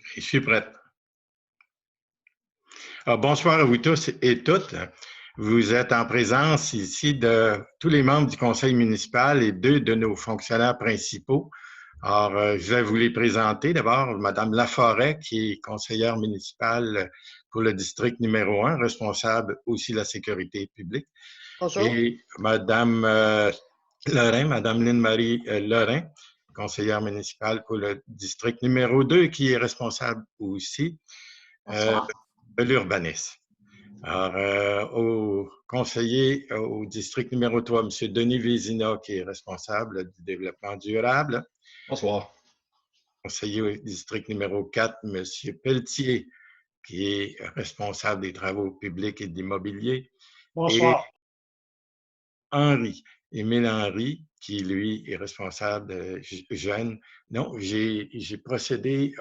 Je suis prête. Bonsoir à vous tous et toutes. Vous êtes en présence ici de tous les membres du conseil municipal et deux de nos fonctionnaires principaux. Alors, je vais vous les présenter. D'abord, Madame Laforêt, qui est conseillère municipale pour le district numéro 1, responsable aussi de la sécurité publique. Bonjour. Et Madame Lorrain, Madame Lynne-Marie Lorrain, conseillère municipale pour le district numéro 2, qui est responsable aussi de l'urbanisme. Alors, au conseiller au district numéro 3, M. Denis Vézina, qui est responsable du développement durable. Bonsoir. Conseiller au district numéro 4, M. Pelletier, qui est responsable des travaux publics et de l'immobilier. Bonsoir. Et Émile Henry, qui lui est responsable jeune. Non, j'ai procédé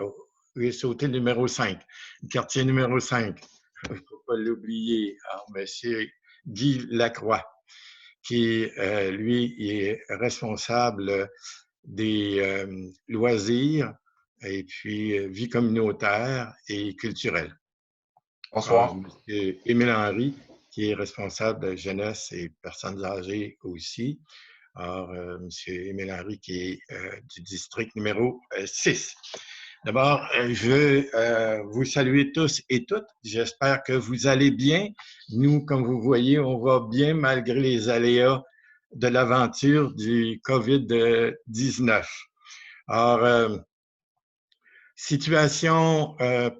j'ai sauté le numéro 5, le quartier numéro 5. Il ne faut pas l'oublier. M. Guy Lacroix, qui, lui, est responsable des loisirs et puis vie communautaire et culturelle. Bonsoir. M. Émile Henry, qui est responsable de jeunesse et personnes âgées aussi. Alors, M. Émile Henry, qui est du district numéro 6. D'abord, je veux vous saluer tous et toutes. J'espère que vous allez bien. Nous, comme vous voyez, on va bien malgré les aléas de l'aventure du COVID-19. Alors, situation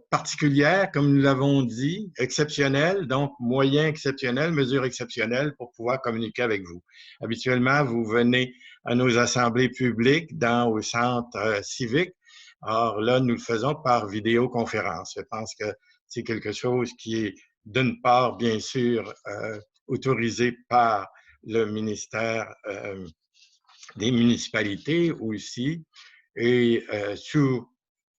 particulière, comme nous l'avons dit, exceptionnelle, donc moyen exceptionnel, mesure exceptionnelle pour pouvoir communiquer avec vous. Habituellement, vous venez à nos assemblées publiques au centre civique. Alors là, nous le faisons par vidéoconférence. Je pense que c'est quelque chose qui est, d'une part, bien sûr, autorisé par le ministère des municipalités aussi, et sous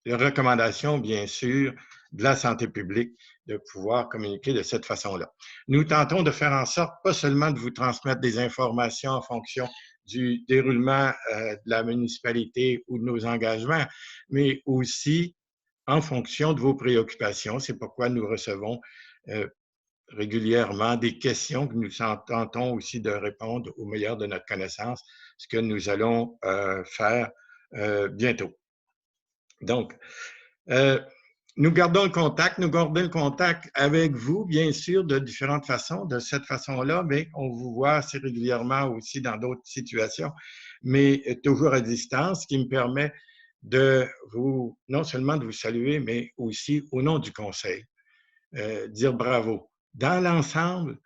les recommandations, bien sûr, de la santé publique, de pouvoir communiquer de cette façon-là. Nous tentons de faire en sorte, pas seulement de vous transmettre des informations en fonction du déroulement de la municipalité ou de nos engagements, mais aussi en fonction de vos préoccupations. C'est pourquoi nous recevons régulièrement des questions que nous tentons aussi de répondre au meilleur de notre connaissance, ce que nous allons faire bientôt. Donc, nous gardons le contact avec vous, bien sûr, de différentes façons, de cette façon-là, mais on vous voit assez régulièrement aussi dans d'autres situations, mais toujours à distance, ce qui me permet de vous, non seulement de vous saluer, mais aussi au nom du conseil, dire bravo. Dans l'ensemble,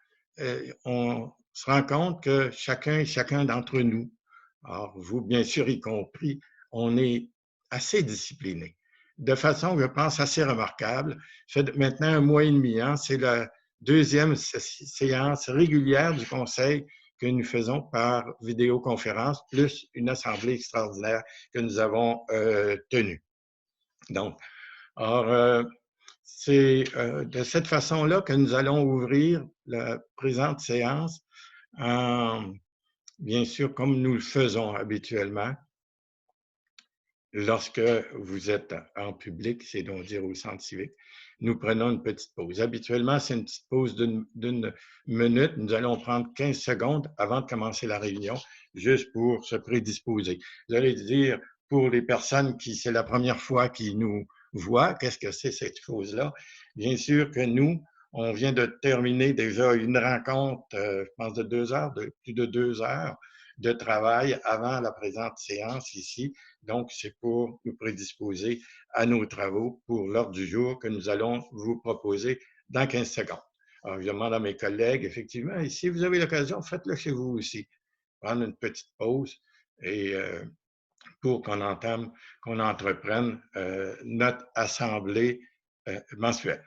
on se rend compte que chacun et chacun d'entre nous, alors vous bien sûr y compris, on est assez discipliné, de façon, je pense, assez remarquable. Ça fait maintenant 1 mois et demi, hein, c'est la deuxième séance régulière du conseil que nous faisons par vidéoconférence, plus une assemblée extraordinaire que nous avons tenue. Donc, alors, c'est de cette façon-là que nous allons ouvrir la présente séance, bien sûr, comme nous le faisons habituellement. Lorsque vous êtes en public, c'est donc dire au centre civique, nous prenons une petite pause. Habituellement, c'est une petite pause d'une minute. Nous allons prendre 15 secondes avant de commencer la réunion, juste pour se prédisposer. Vous allez dire, pour les personnes qui, c'est la première fois qu'ils nous voient, qu'est-ce que c'est cette chose-là? Bien sûr que nous, on vient de terminer déjà une rencontre, je pense, de 2 heures, de plus de 2 heures de travail avant la présente séance ici. Donc, c'est pour nous prédisposer à nos travaux pour l'ordre du jour que nous allons vous proposer dans 15 secondes. Alors, je demande à mes collègues, effectivement, et si vous avez l'occasion, faites-le chez vous aussi. Prendre une petite pause et pour qu'on entreprenne notre assemblée mensuelle.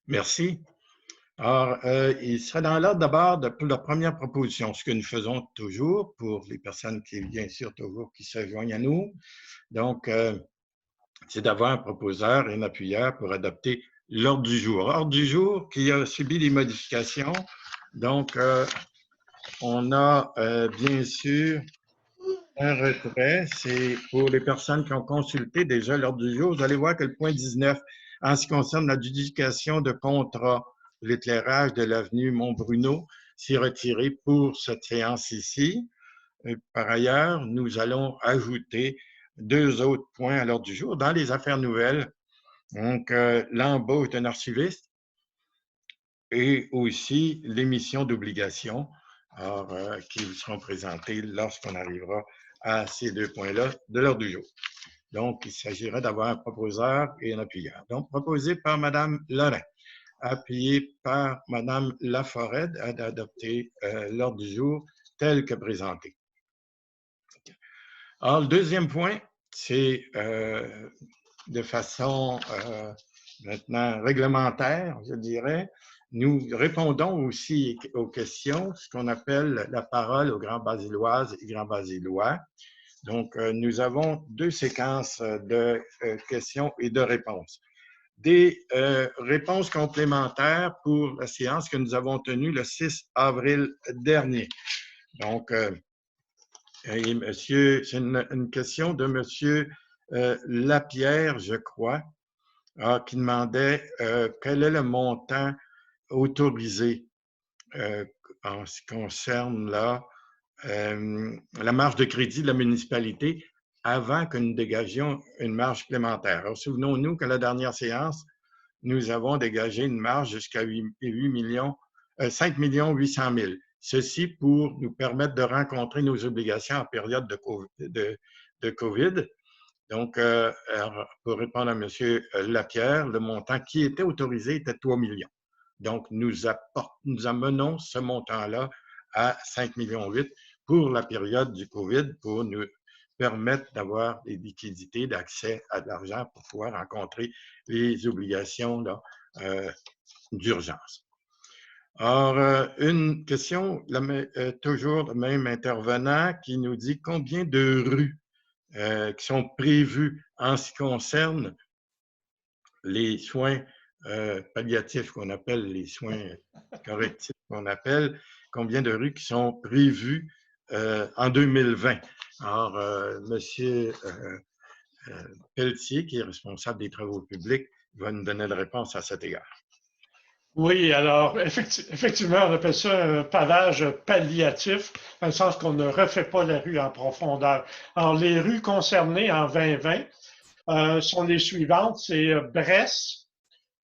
Merci. Alors, il sera dans l'ordre d'abord pour la première proposition, ce que nous faisons toujours pour les personnes qui, bien sûr, toujours qui se joignent à nous. Donc, c'est d'avoir un proposeur et un appuyeur pour adopter l'ordre du jour. L'ordre du jour qui a subi des modifications. Donc, on a bien sûr un retrait. C'est pour les personnes qui ont consulté déjà l'ordre du jour. Vous allez voir que le point 19, en ce qui concerne l'adjudication de contrat, l'éclairage de l'avenue Mont-Bruno, s'est retiré pour cette séance ici. Et par ailleurs, nous allons ajouter 2 autres points à l'ordre du jour dans les affaires nouvelles. Donc, l'embauche d'un archiviste et aussi l'émission d'obligations qui vous seront présentées lorsqu'on arrivera à ces 2 points-là de l'ordre du jour. Donc, il s'agira d'avoir un proposeur et un appuyeur. Donc, proposé par Mme Lorrain, appuyé par Mme Laforêt d'adopter l'ordre du jour tel que présenté. Alors, le deuxième point, c'est de façon maintenant réglementaire, je dirais. Nous répondons aussi aux questions, ce qu'on appelle la parole aux Grands Basilloises et Grands Basillois. Donc, nous avons 2 séquences de questions et de réponses. Des réponses complémentaires pour la séance que nous avons tenue le 6 avril dernier. Donc, et monsieur, c'est une question de monsieur Lapierre, je crois, qui demandait quel est le montant autorisé en ce qui concerne là, la marge de crédit de la municipalité avant que nous dégagions une marge supplémentaire. Alors, souvenons-nous que la dernière séance, nous avons dégagé une marge jusqu'à 5 800 000. Ceci pour nous permettre de rencontrer nos obligations en période de COVID. Donc, pour répondre à M. Lapierre, le montant qui était autorisé était 3 millions. Donc, nous amenons ce montant-là à 5,8 millions pour la période du COVID pour nous permettre d'avoir des liquidités, d'accès à de l'argent pour pouvoir rencontrer les obligations d'urgence. Alors, une question, toujours le même intervenant qui nous dit combien de rues qui sont prévues en ce qui concerne les soins palliatifs qu'on appelle les soins correctifs qu'on appelle, combien de rues qui sont prévues en 2020. Alors, M. Pelletier, qui est responsable des travaux publics, va nous donner la réponse à cet égard. Oui, alors effectivement, on appelle ça un pavage palliatif, dans le sens qu'on ne refait pas la rue en profondeur. Alors, les rues concernées en 2020 sont les suivantes, c'est Bresse,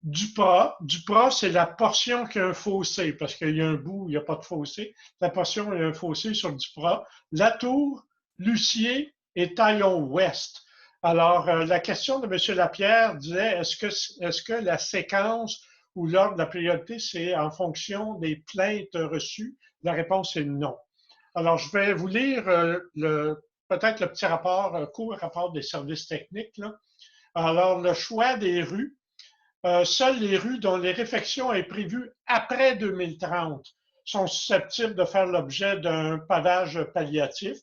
Duprat. Duprat, c'est la portion qui a un fossé, parce qu'il y a un bout où il n'y a pas de fossé. La portion, il y a un fossé sur Duprat. Latour, Lucier et Taillon-Ouest. Alors, la question de M. Lapierre disait, est-ce que la séquence ou l'ordre de la priorité, c'est en fonction des plaintes reçues? La réponse est non. Alors, je vais vous lire peut-être le petit rapport, court rapport des services techniques, là. Alors, le choix des rues. Seules les rues dont les réfections est prévues après 2030 sont susceptibles de faire l'objet d'un pavage palliatif.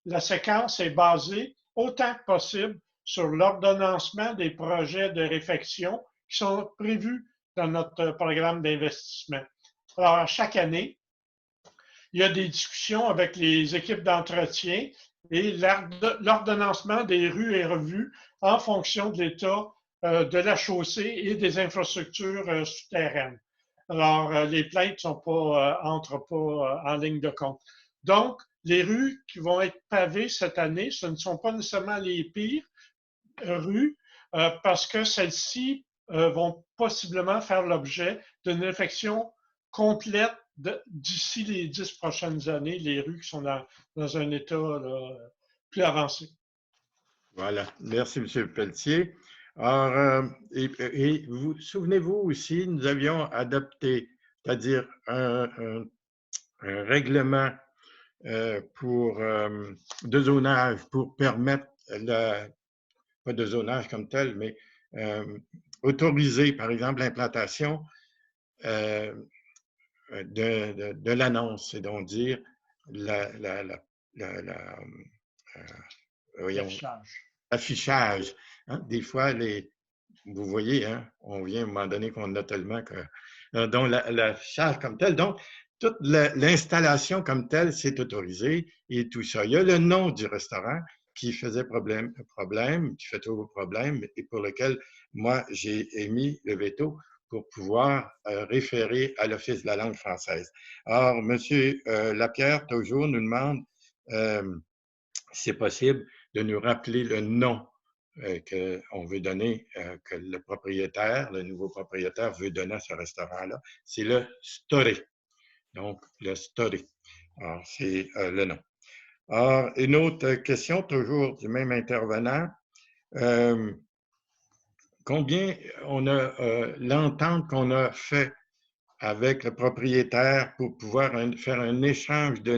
La séquence est basée autant que possible sur l'ordonnancement des projets de réfection qui sont prévus dans notre programme d'investissement. Alors, à chaque année, il y a des discussions avec les équipes d'entretien et l'ordonnancement des rues est revu en fonction de l'état de la chaussée et des infrastructures souterraines. Alors, les plaintes entrent pas en ligne de compte. Donc, les rues qui vont être pavées cette année, ce ne sont pas nécessairement les pires rues parce que celles-ci vont possiblement faire l'objet d'une réfection complète d'ici les 10 prochaines années, les rues qui sont dans un état là, plus avancé. Voilà. Merci, M. Pelletier. Alors, et vous souvenez-vous aussi, nous avions adopté, c'est-à-dire un règlement de zonage pour permettre, pas de zonage comme tel, mais autoriser, par exemple, l'implantation de l'annonce, c'est donc dire l'affichage. Hein? Des fois, vous voyez, hein, on vient à un moment donné qu'on a tellement que... donc, la charge comme telle. Donc, toute l'installation comme telle, c'est autorisé et tout ça. Il y a le nom du restaurant qui faisait problème, qui fait toujours problème et pour lequel moi, j'ai émis le veto pour pouvoir référer à l'Office de la langue française. Alors, M. Lapierre, toujours, nous demande si c'est possible de nous rappeler le nom qu'on veut donner, que le nouveau propriétaire veut donner à ce restaurant-là. C'est le Story. Donc, le Story. Alors, c'est le nom. Alors, une autre question, toujours du même intervenant. Combien on a l'entente qu'on a fait avec le propriétaire pour pouvoir faire un échange de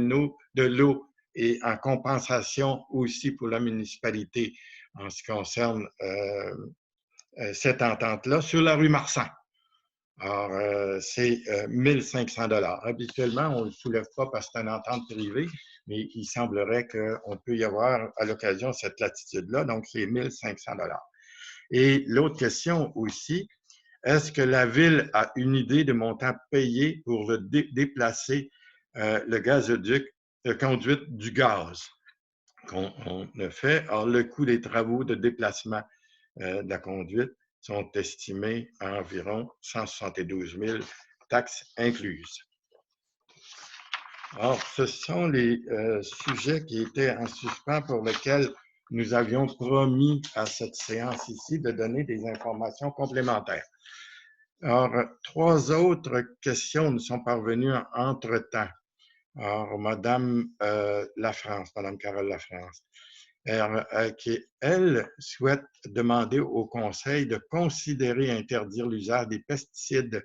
l'eau et en compensation aussi pour la municipalité en ce qui concerne cette entente-là sur la rue Marsan. Alors, c'est 1 500 $. Habituellement, on ne le soulève pas parce que c'est une entente privée, mais il semblerait qu'on peut y avoir à l'occasion cette latitude-là, donc c'est 1 500 $. Et l'autre question aussi, est-ce que la Ville a une idée de montant payé pour déplacer le gazoduc, le conduite du gaz qu'on a fait? Alors, le coût des travaux de déplacement de la conduite sont estimés à environ 172 000, taxes incluses. Alors, ce sont les sujets qui étaient en suspens pour lesquels nous avions promis à cette séance ici de donner des informations complémentaires. Alors, 3 autres questions nous sont parvenues entre-temps. Alors, Madame Lafrance, Madame Carole Lafrance, elle souhaite demander au Conseil de considérer interdire l'usage des pesticides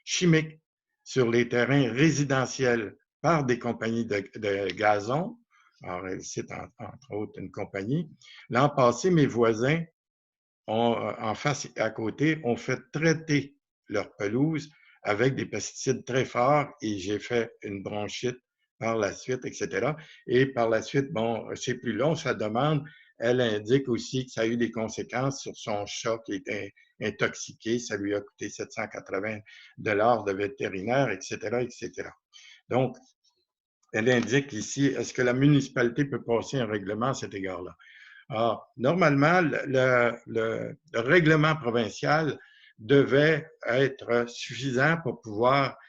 chimiques sur les terrains résidentiels par des compagnies de gazon. Alors, elle cite entre autres une compagnie. L'an passé, mes voisins, en face et à côté, ont fait traiter leur pelouse avec des pesticides très forts et j'ai fait une bronchite par la suite, etc. Et par la suite, bon, c'est plus long, sa demande. Elle indique aussi que ça a eu des conséquences sur son chat qui était intoxiqué. Ça lui a coûté 780 $ de vétérinaire, etc., etc. Donc, elle indique ici, est-ce que la municipalité peut passer un règlement à cet égard-là? Alors, normalement, le règlement provincial devait être suffisant pour pouvoir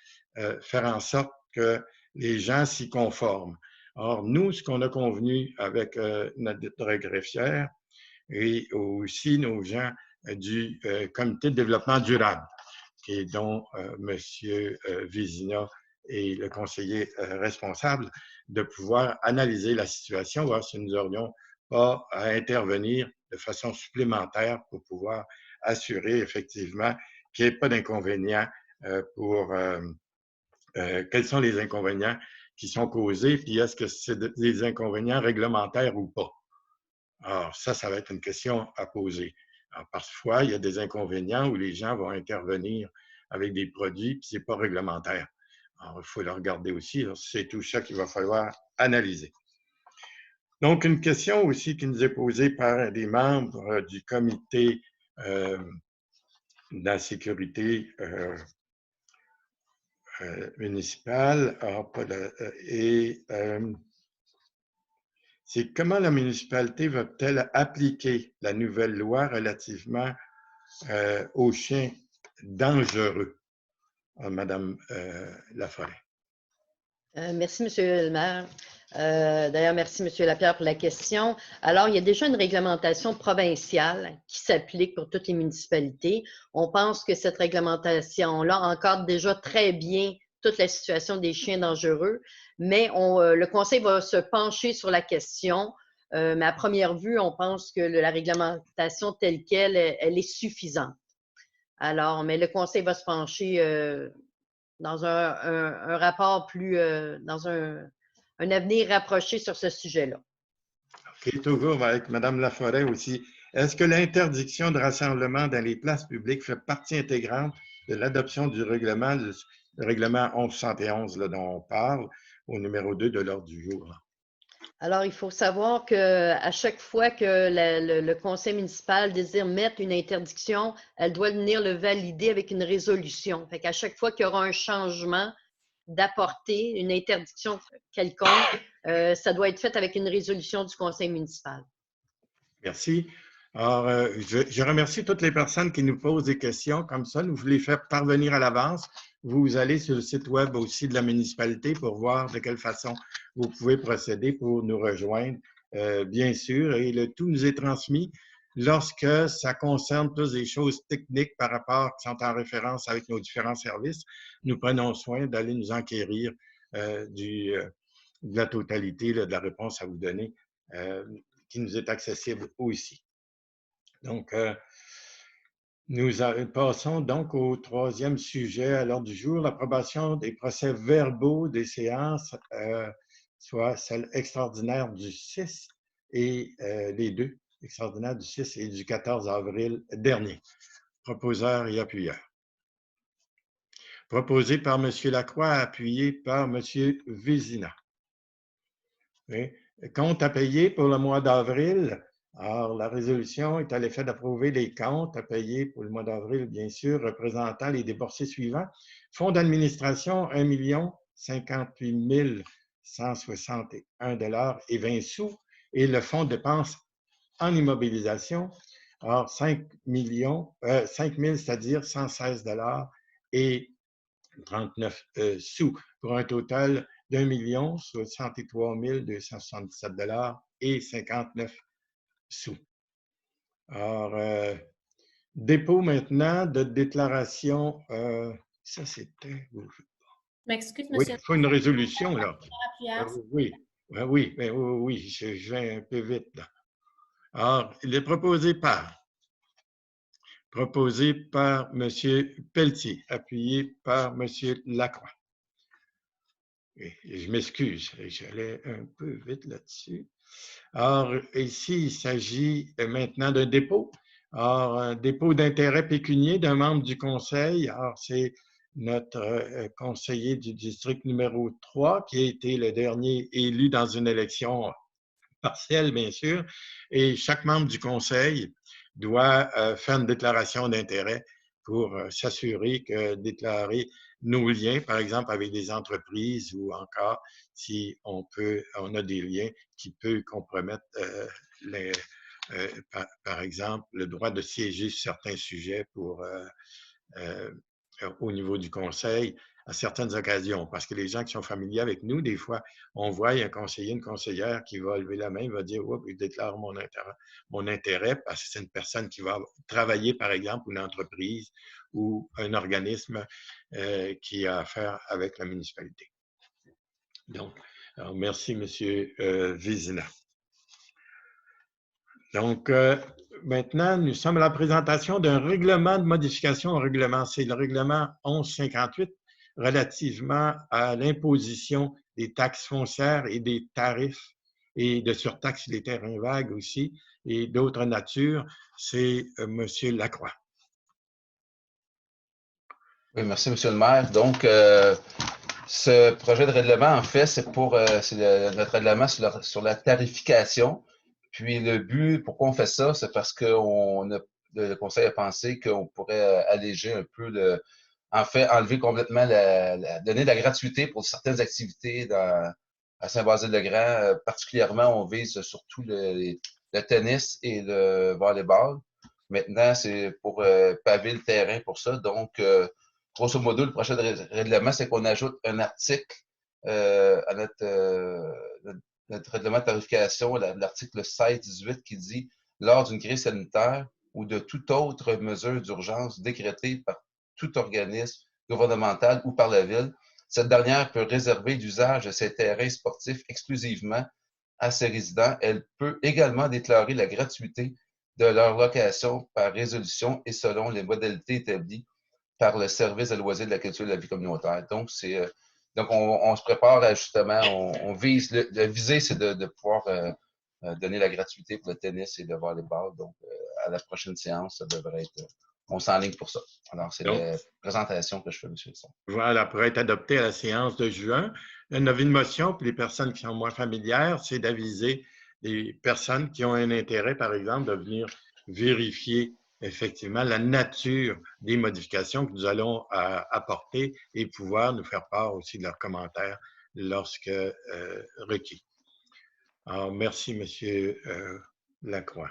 faire en sorte que les gens s'y conforment. Or, nous, ce qu'on a convenu avec notre greffière et aussi nos gens du comité de développement durable, dont M. Vézina est le conseiller responsable, de pouvoir analyser la situation, voir si nous aurions pas à intervenir de façon supplémentaire pour pouvoir assurer effectivement qu'il n'y ait pas d'inconvénients quels sont les inconvénients qui sont causés, puis est-ce que c'est des inconvénients réglementaires ou pas? Alors, ça va être une question à poser. Alors, parfois, il y a des inconvénients où les gens vont intervenir avec des produits, puis ce n'est pas réglementaire. Alors, il faut le regarder aussi. C'est tout ça qu'il va falloir analyser. Donc, une question aussi qui nous est posée par des membres du comité de la sécurité municipale c'est comment la municipalité va-t-elle appliquer la nouvelle loi relativement aux chiens dangereux, Madame Laforêt. Merci, M. le maire. D'ailleurs, merci, M. Lapierre, pour la question. Alors, il y a déjà une réglementation provinciale qui s'applique pour toutes les municipalités. On pense que cette réglementation-là encadre déjà très bien toute la situation des chiens dangereux, mais le Conseil va se pencher sur la question. Mais à première vue, on pense que la réglementation telle qu'elle, elle est suffisante. Alors, mais le Conseil va se pencher dans un rapport dans un avenir rapproché sur ce sujet-là. OK, toujours avec Mme Laforêt aussi. Est-ce que l'interdiction de rassemblement dans les places publiques fait partie intégrante de l'adoption du règlement, le règlement 1171 là, dont on parle, au numéro 2 de l'ordre du jour? Alors, il faut savoir qu'à chaque fois que le conseil municipal désire mettre une interdiction, elle doit venir le valider avec une résolution. Fait qu'à chaque fois qu'il y aura un changement d'apporter, une interdiction quelconque, ça doit être fait avec une résolution du conseil municipal. Merci. Alors, je remercie toutes les personnes qui nous posent des questions comme ça. Nous vous les faire parvenir à l'avance. Vous allez sur le site web aussi de la municipalité pour voir de quelle façon vous pouvez procéder pour nous rejoindre, bien sûr. Et le tout nous est transmis lorsque ça concerne plus des choses techniques par rapport qui sont en référence avec nos différents services. Nous prenons soin d'aller nous enquérir de la totalité de la réponse à vous donner qui nous est accessible aussi. Donc, nous passons donc au troisième sujet à l'ordre du jour, l'approbation des procès-verbaux des séances, soit celle extraordinaire du 6 et les deux extraordinaires du 6 et du 14 avril dernier. Proposeur et appuyeur. Proposé par M. Lacroix, appuyé par M. Vézina. Oui. Compte à payer pour le mois d'avril. Alors, la résolution est à l'effet d'approuver les comptes à payer pour le mois d'avril, bien sûr, représentant les déboursés suivants. Fonds d'administration, 1 058 161 et 20 sous. Et le fonds de dépenses en immobilisation, alors 5 000, c'est-à-dire 116 et 39 sous, pour un total d'1 63 277 et 59 sous. Alors, dépôt maintenant de déclaration, ça c'était... M'excuse, oui, monsieur. il faut une résolution, là. Oui, oui, je vais un peu vite, là. Alors, il est proposé par M. Pelletier, appuyé par M. Lacroix. Et je m'excuse, j'allais un peu vite là-dessus. Alors, ici, il s'agit maintenant d'un dépôt. Alors, un dépôt d'intérêt pécunier d'un membre du conseil. Alors, c'est notre conseiller du district numéro 3 qui a été le dernier élu dans une élection partielle, bien sûr. Et chaque membre du conseil doit faire une déclaration d'intérêt pour s'assurer que déclarer nos liens, par exemple, avec des entreprises ou encore si on a des liens qui peuvent compromettre par exemple, le droit de siéger sur certains sujets au niveau du conseil à certaines occasions. Parce que les gens qui sont familiers avec nous, des fois, on voit un conseiller, une conseillère qui va lever la main, il va dire « je déclare mon intérêt parce que c'est une personne qui va travailler, par exemple, une entreprise ou un organisme qui a affaire avec la municipalité. » Donc, alors, merci, M. Vézina. Donc, maintenant, nous sommes à la présentation d'un règlement de modification au règlement. C'est le règlement 1158 relativement à l'imposition des taxes foncières et des tarifs et de surtaxe sur les terrains vagues aussi et d'autres natures. C'est M. Lacroix. Oui, merci, M. le maire. Donc, ce projet de règlement, en fait, c'est notre règlement sur la tarification. Puis le but, pourquoi on fait ça, c'est parce que le conseil a pensé qu'on pourrait alléger un peu en fait, enlever complètement donner de la gratuité pour certaines activités à Saint-Basile-le-Grand. Particulièrement, on vise surtout le tennis et le volleyball. Maintenant, c'est pour paver le terrain pour ça. Donc, grosso modo, le prochain règlement, c'est qu'on ajoute un article à notre règlement de tarification, l'article 16-18 qui dit « Lors d'une crise sanitaire ou de toute autre mesure d'urgence décrétée par tout organisme gouvernemental ou par la Ville, cette dernière peut réserver l'usage de ses terrains sportifs exclusivement à ses résidents. Elle peut également déclarer la gratuité de leur location par résolution et selon les modalités établies par le service de loisirs de la culture et de la vie communautaire. » Donc, on se prépare à justement, on vise, le visée, c'est de pouvoir donner la gratuité pour le tennis et le volleyball. Donc, à la prochaine séance, ça devrait être, on s'enligne pour ça. Alors, c'est la présentation que je fais, M. Lisson. Voilà, pour être adopté à la séance de juin. Une avis de motion, pour les personnes qui sont moins familières, c'est d'aviser les personnes qui ont un intérêt, par exemple, de venir vérifier effectivement la nature des modifications que nous allons apporter et pouvoir nous faire part aussi de leurs commentaires lorsque requis. Alors, merci, M. Lacroix.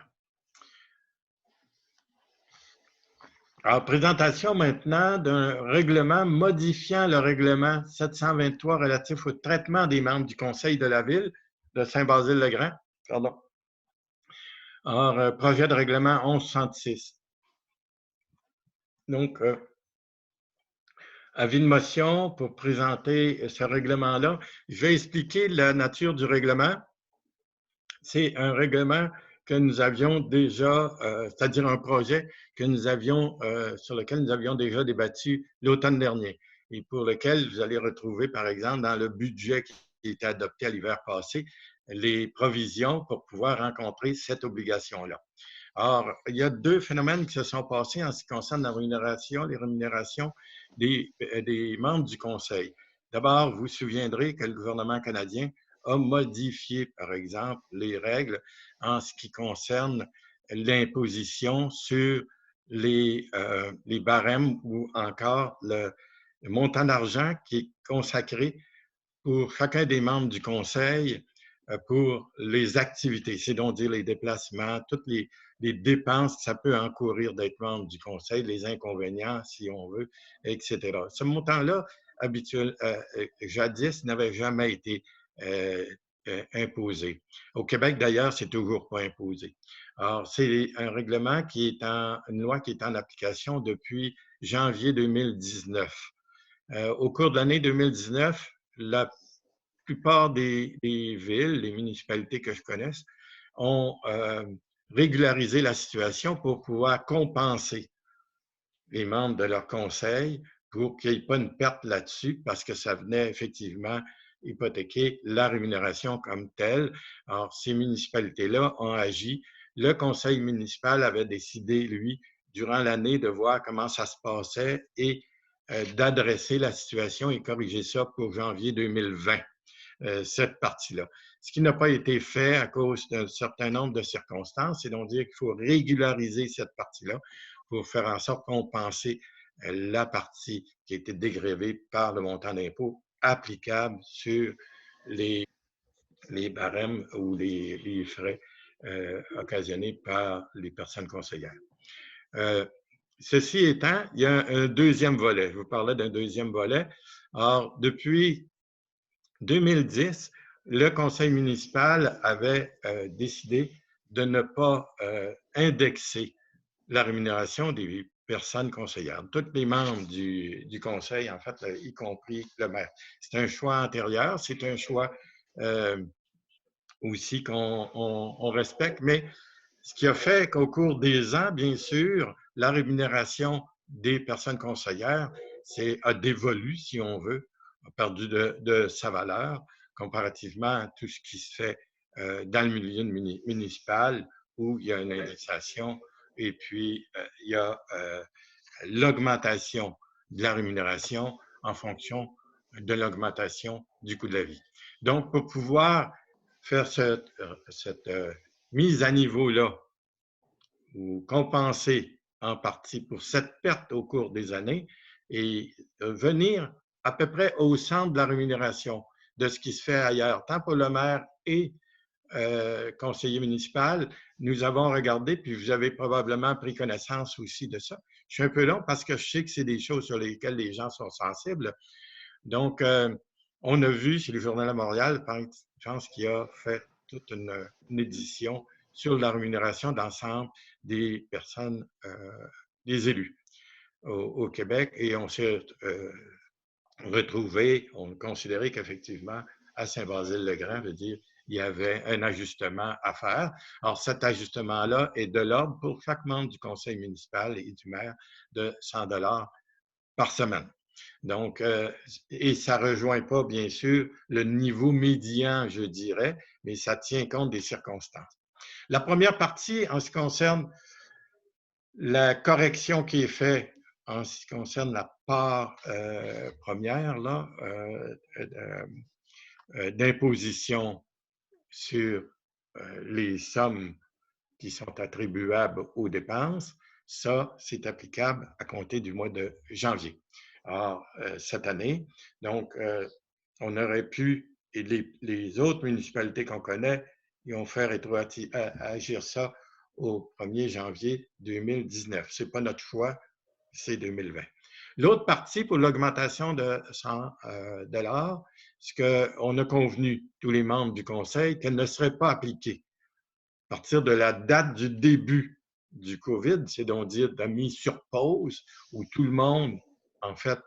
Alors, présentation maintenant d'un règlement modifiant le règlement 723 relatif au traitement des membres du Conseil de la Ville de Saint-Basile-le-Grand. Pardon. Alors, projet de règlement 1166. Donc, avis de motion pour présenter ce règlement-là. Je vais expliquer la nature du règlement. C'est un règlement que nous avions déjà, c'est-à-dire un projet que nous avions, sur lequel nous avions déjà débattu l'automne dernier et pour lequel vous allez retrouver, par exemple, dans le budget qui a été adopté à l'hiver passé, les provisions pour pouvoir rencontrer cette obligation-là. Or, il y a deux phénomènes qui se sont passés en ce qui concerne la rémunération, les rémunérations des membres du Conseil. D'abord, vous vous souviendrez que le gouvernement canadien a modifié, par exemple, les règles en ce qui concerne l'imposition sur les barèmes ou encore le montant d'argent qui est consacré pour chacun des membres du Conseil pour les activités, c'est donc dire les déplacements, toutes les dépenses que ça peut encourir d'être membre du Conseil, les inconvénients, si on veut, etc. Ce montant-là, habituel, jadis, n'avait jamais été imposé. Au Québec, d'ailleurs, c'est toujours pas imposé. Alors, c'est un règlement qui est une loi qui est en application depuis janvier 2019. Au cours de l'année 2019, la plupart des villes, les municipalités que je connaisse, ont régularisé la situation pour pouvoir compenser les membres de leur conseil pour qu'il n'y ait pas une perte là-dessus parce que ça venait effectivement hypothéquer la rémunération comme telle. Alors, ces municipalités-là ont agi. Le conseil municipal avait décidé, lui, durant l'année, de voir comment ça se passait et d'adresser la situation et corriger ça pour janvier 2020. Cette partie-là. Ce qui n'a pas été fait à cause d'un certain nombre de circonstances, c'est donc dire qu'il faut régulariser cette partie-là pour faire en sorte de compenser la partie qui a été dégrevée par le montant d'impôt applicable sur les barèmes ou les frais occasionnés par les personnes conseillères. Ceci étant, il y a un deuxième volet. Je vous parlais d'un deuxième volet. Or, depuis 2010, le conseil municipal avait décidé de ne pas indexer la rémunération des personnes conseillères. Tous les membres du conseil, en fait, y compris le maire. C'est un choix antérieur, c'est un choix aussi qu'on respecte, mais ce qui a fait qu'au cours des ans, bien sûr, la rémunération des personnes conseillères a dévolu, si on veut, a perdu de sa valeur comparativement à tout ce qui se fait dans le milieu municipal où il y a une indexation et puis il y a l'augmentation de la rémunération en fonction de l'augmentation du coût de la vie. Donc, pour pouvoir faire cette mise à niveau-là ou compenser en partie pour cette perte au cours des années et venir à peu près au centre de la rémunération de ce qui se fait ailleurs, tant pour le maire et conseiller municipal, nous avons regardé, puis vous avez probablement pris connaissance aussi de ça. Je suis un peu long parce que je sais que c'est des choses sur lesquelles les gens sont sensibles. Donc, on a vu chez le Journal de Montréal, je pense qu'il a fait toute une édition sur la rémunération d'ensemble des personnes, des élus au Québec, et on s'est retrouvé, on considérait qu'effectivement, à Saint-Basile-le-Grand, veut dire, il y avait un ajustement à faire. Alors, cet ajustement-là est de l'ordre pour chaque membre du conseil municipal et du maire de 100 $ par semaine. Donc, et ça ne rejoint pas, bien sûr, le niveau médian, je dirais, mais ça tient compte des circonstances. La première partie, en ce qui concerne la correction qui est faite, en ce qui concerne la part première, là, d'imposition sur les sommes qui sont attribuables aux dépenses, ça, c'est applicable à compter du mois de janvier. Alors, cette année, donc, on aurait pu, et les autres municipalités qu'on connaît, ils ont fait agir ça au 1er janvier 2019. Ce n'est pas notre choix, c'est 2020. L'autre partie pour l'augmentation de 100 $, c'est qu'on a convenu, tous les membres du conseil, qu'elle ne serait pas appliquée à partir de la date du début du COVID, c'est donc dire de la mise sur pause, où tout le monde, en fait,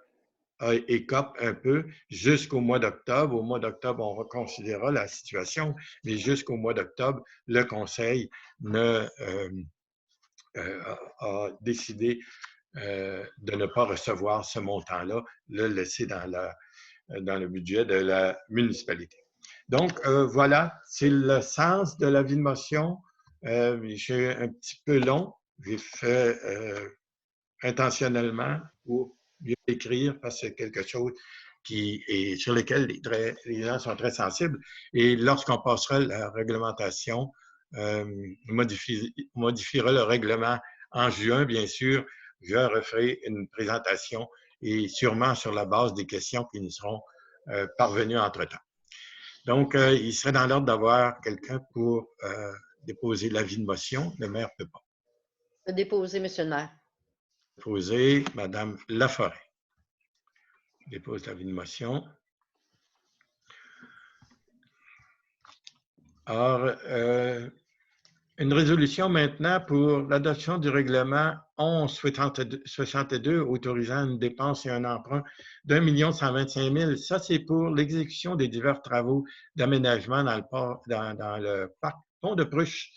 écope un peu jusqu'au mois d'octobre. Au mois d'octobre, on reconsidérera la situation, mais jusqu'au mois d'octobre, le conseil a décidé de ne pas recevoir ce montant-là, le laisser dans le budget de la municipalité. Donc, voilà, c'est le sens de l'avis de motion. J'ai un petit peu long, j'ai fait intentionnellement pour mieux écrire parce que c'est quelque chose sur lequel les gens sont très sensibles. Et lorsqu'on passera la réglementation, on modifiera le règlement en juin, bien sûr. Je referai une présentation et sûrement sur la base des questions qui nous seront parvenues entre-temps. Donc, il serait dans l'ordre d'avoir quelqu'un pour déposer l'avis de motion. Le maire ne peut pas. Déposer, Monsieur le maire. Déposer, Mme Laforêt. Dépose l'avis de motion. Alors, une résolution maintenant pour l'adoption du règlement 1162 autorisant une dépense et un emprunt d'1 125 000. Ça, c'est pour l'exécution des divers travaux d'aménagement dans le parc Pont-de-Pruche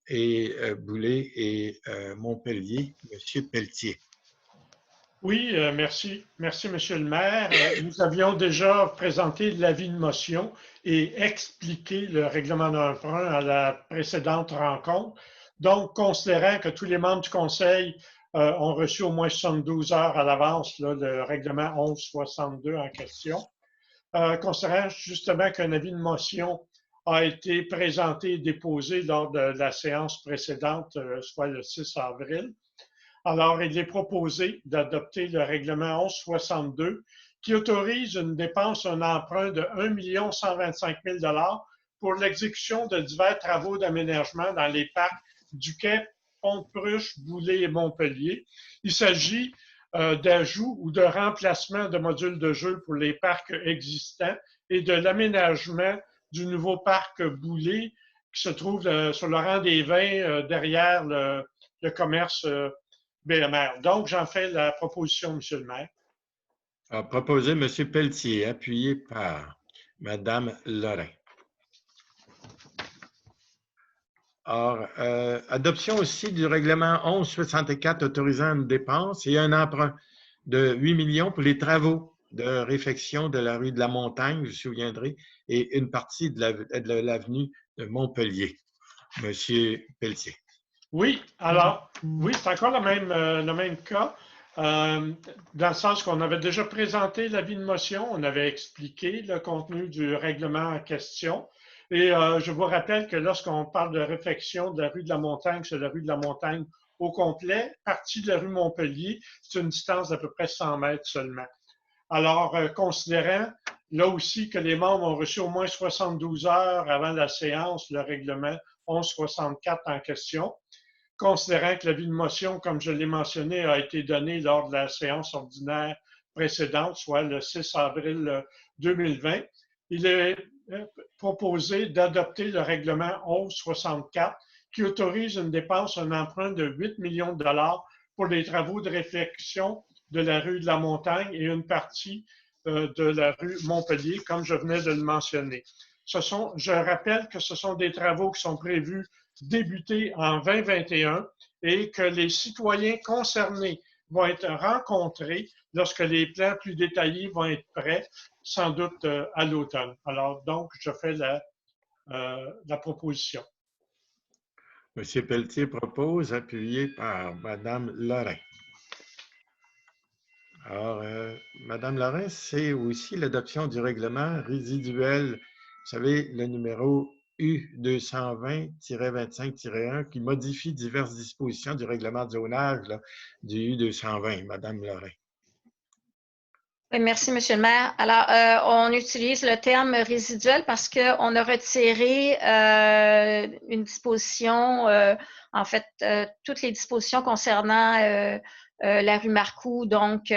et Boulay et Montpellier. Monsieur Pelletier. Oui, merci. Merci, Monsieur le maire. Nous avions déjà présenté l'avis de motion et expliqué le règlement d'emprunt à la précédente rencontre. Donc, considérant que tous les membres du conseil ont reçu au moins 72 heures à l'avance le règlement 1162 en question, considérant justement qu'un avis de motion a été présenté et déposé lors de la séance précédente, soit le 6 avril, alors, il est proposé d'adopter le règlement 1162 qui autorise une dépense, un emprunt de 1 125 000 $ pour l'exécution de divers travaux d'aménagement dans les parcs du Quai, Pont-de-Pruche, Boulay et Montpellier. Il s'agit d'ajout ou de remplacement de modules de jeu pour les parcs existants et de l'aménagement du nouveau parc Boulay qui se trouve sur le rang des vins derrière le commerce BMR. Donc, j'en fais la proposition, Monsieur le maire. A proposé M. Pelletier, appuyé par Mme Lorrain. Or, adoption aussi du règlement 1164 autorisant une dépense et un emprunt de 8 millions pour les travaux de réfection de la rue de la Montagne, vous vous souviendrez, et une partie de l'avenue de Montpellier. Monsieur Pelletier. Oui, alors, oui, c'est encore le même cas, dans le sens qu'on avait déjà présenté l'avis de motion, on avait expliqué le contenu du règlement en question. Et je vous rappelle que lorsqu'on parle de réfection de la rue de la Montagne, c'est la rue de la Montagne au complet, partie de la rue Montpellier, c'est une distance d'à peu près 100 mètres seulement. Alors, considérant là aussi que les membres ont reçu au moins 72 heures avant la séance le règlement 1164 en question, considérant que l'avis de motion, comme je l'ai mentionné, a été donné lors de la séance ordinaire précédente, soit le 6 avril 2020, il est proposé d'adopter le règlement 1164 qui autorise une dépense, un emprunt de 8 millions de dollars pour les travaux de réfection de la rue de la Montagne et une partie de la rue Montpellier, comme je venais de le mentionner. Je rappelle que ce sont des travaux qui sont prévus débuter en 2021 et que les citoyens concernés vont être rencontrés lorsque les plans plus détaillés vont être prêts, sans doute à l'automne. Alors, donc, je fais la proposition. M. Pelletier propose, appuyé par Mme Lorrain. Alors, Madame Lorrain, c'est aussi l'adoption du règlement résiduel, vous savez, le numéro U220-25-1 qui modifie diverses dispositions du règlement de zonage là, du U220. Madame Lorrain. Oui, merci, Monsieur le maire. Alors, on utilise le terme résiduel parce qu'on a retiré une disposition, en fait, toutes les dispositions concernant la rue Marcoux, donc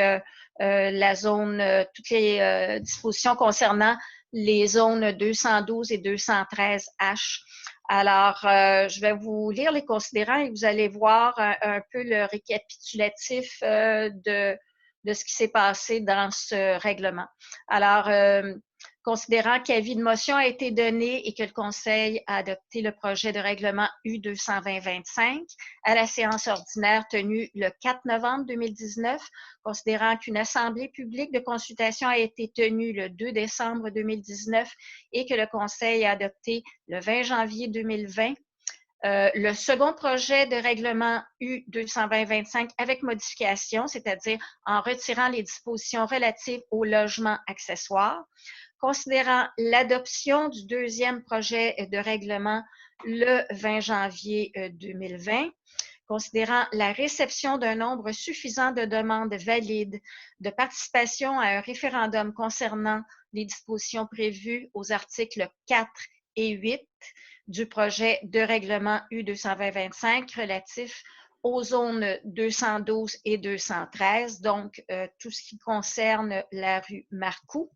la zone, toutes les dispositions concernant les zones 212 et 213H. Alors, je vais vous lire les considérants et vous allez voir un peu le récapitulatif de ce qui s'est passé dans ce règlement. Alors, considérant qu'avis de motion a été donné et que le Conseil a adopté le projet de règlement U220-25 à la séance ordinaire tenue le 4 novembre 2019, considérant qu'une assemblée publique de consultation a été tenue le 2 décembre 2019 et que le Conseil a adopté le 20 janvier 2020, le second projet de règlement U220-25 avec modification, c'est-à-dire en retirant les dispositions relatives au logement accessoire, considérant l'adoption du deuxième projet de règlement le 20 janvier 2020, considérant la réception d'un nombre suffisant de demandes valides de participation à un référendum concernant les dispositions prévues aux articles 4 et 8 du projet de règlement U220-25 relatif aux zones 212 et 213, donc tout ce qui concerne la rue Marcoux.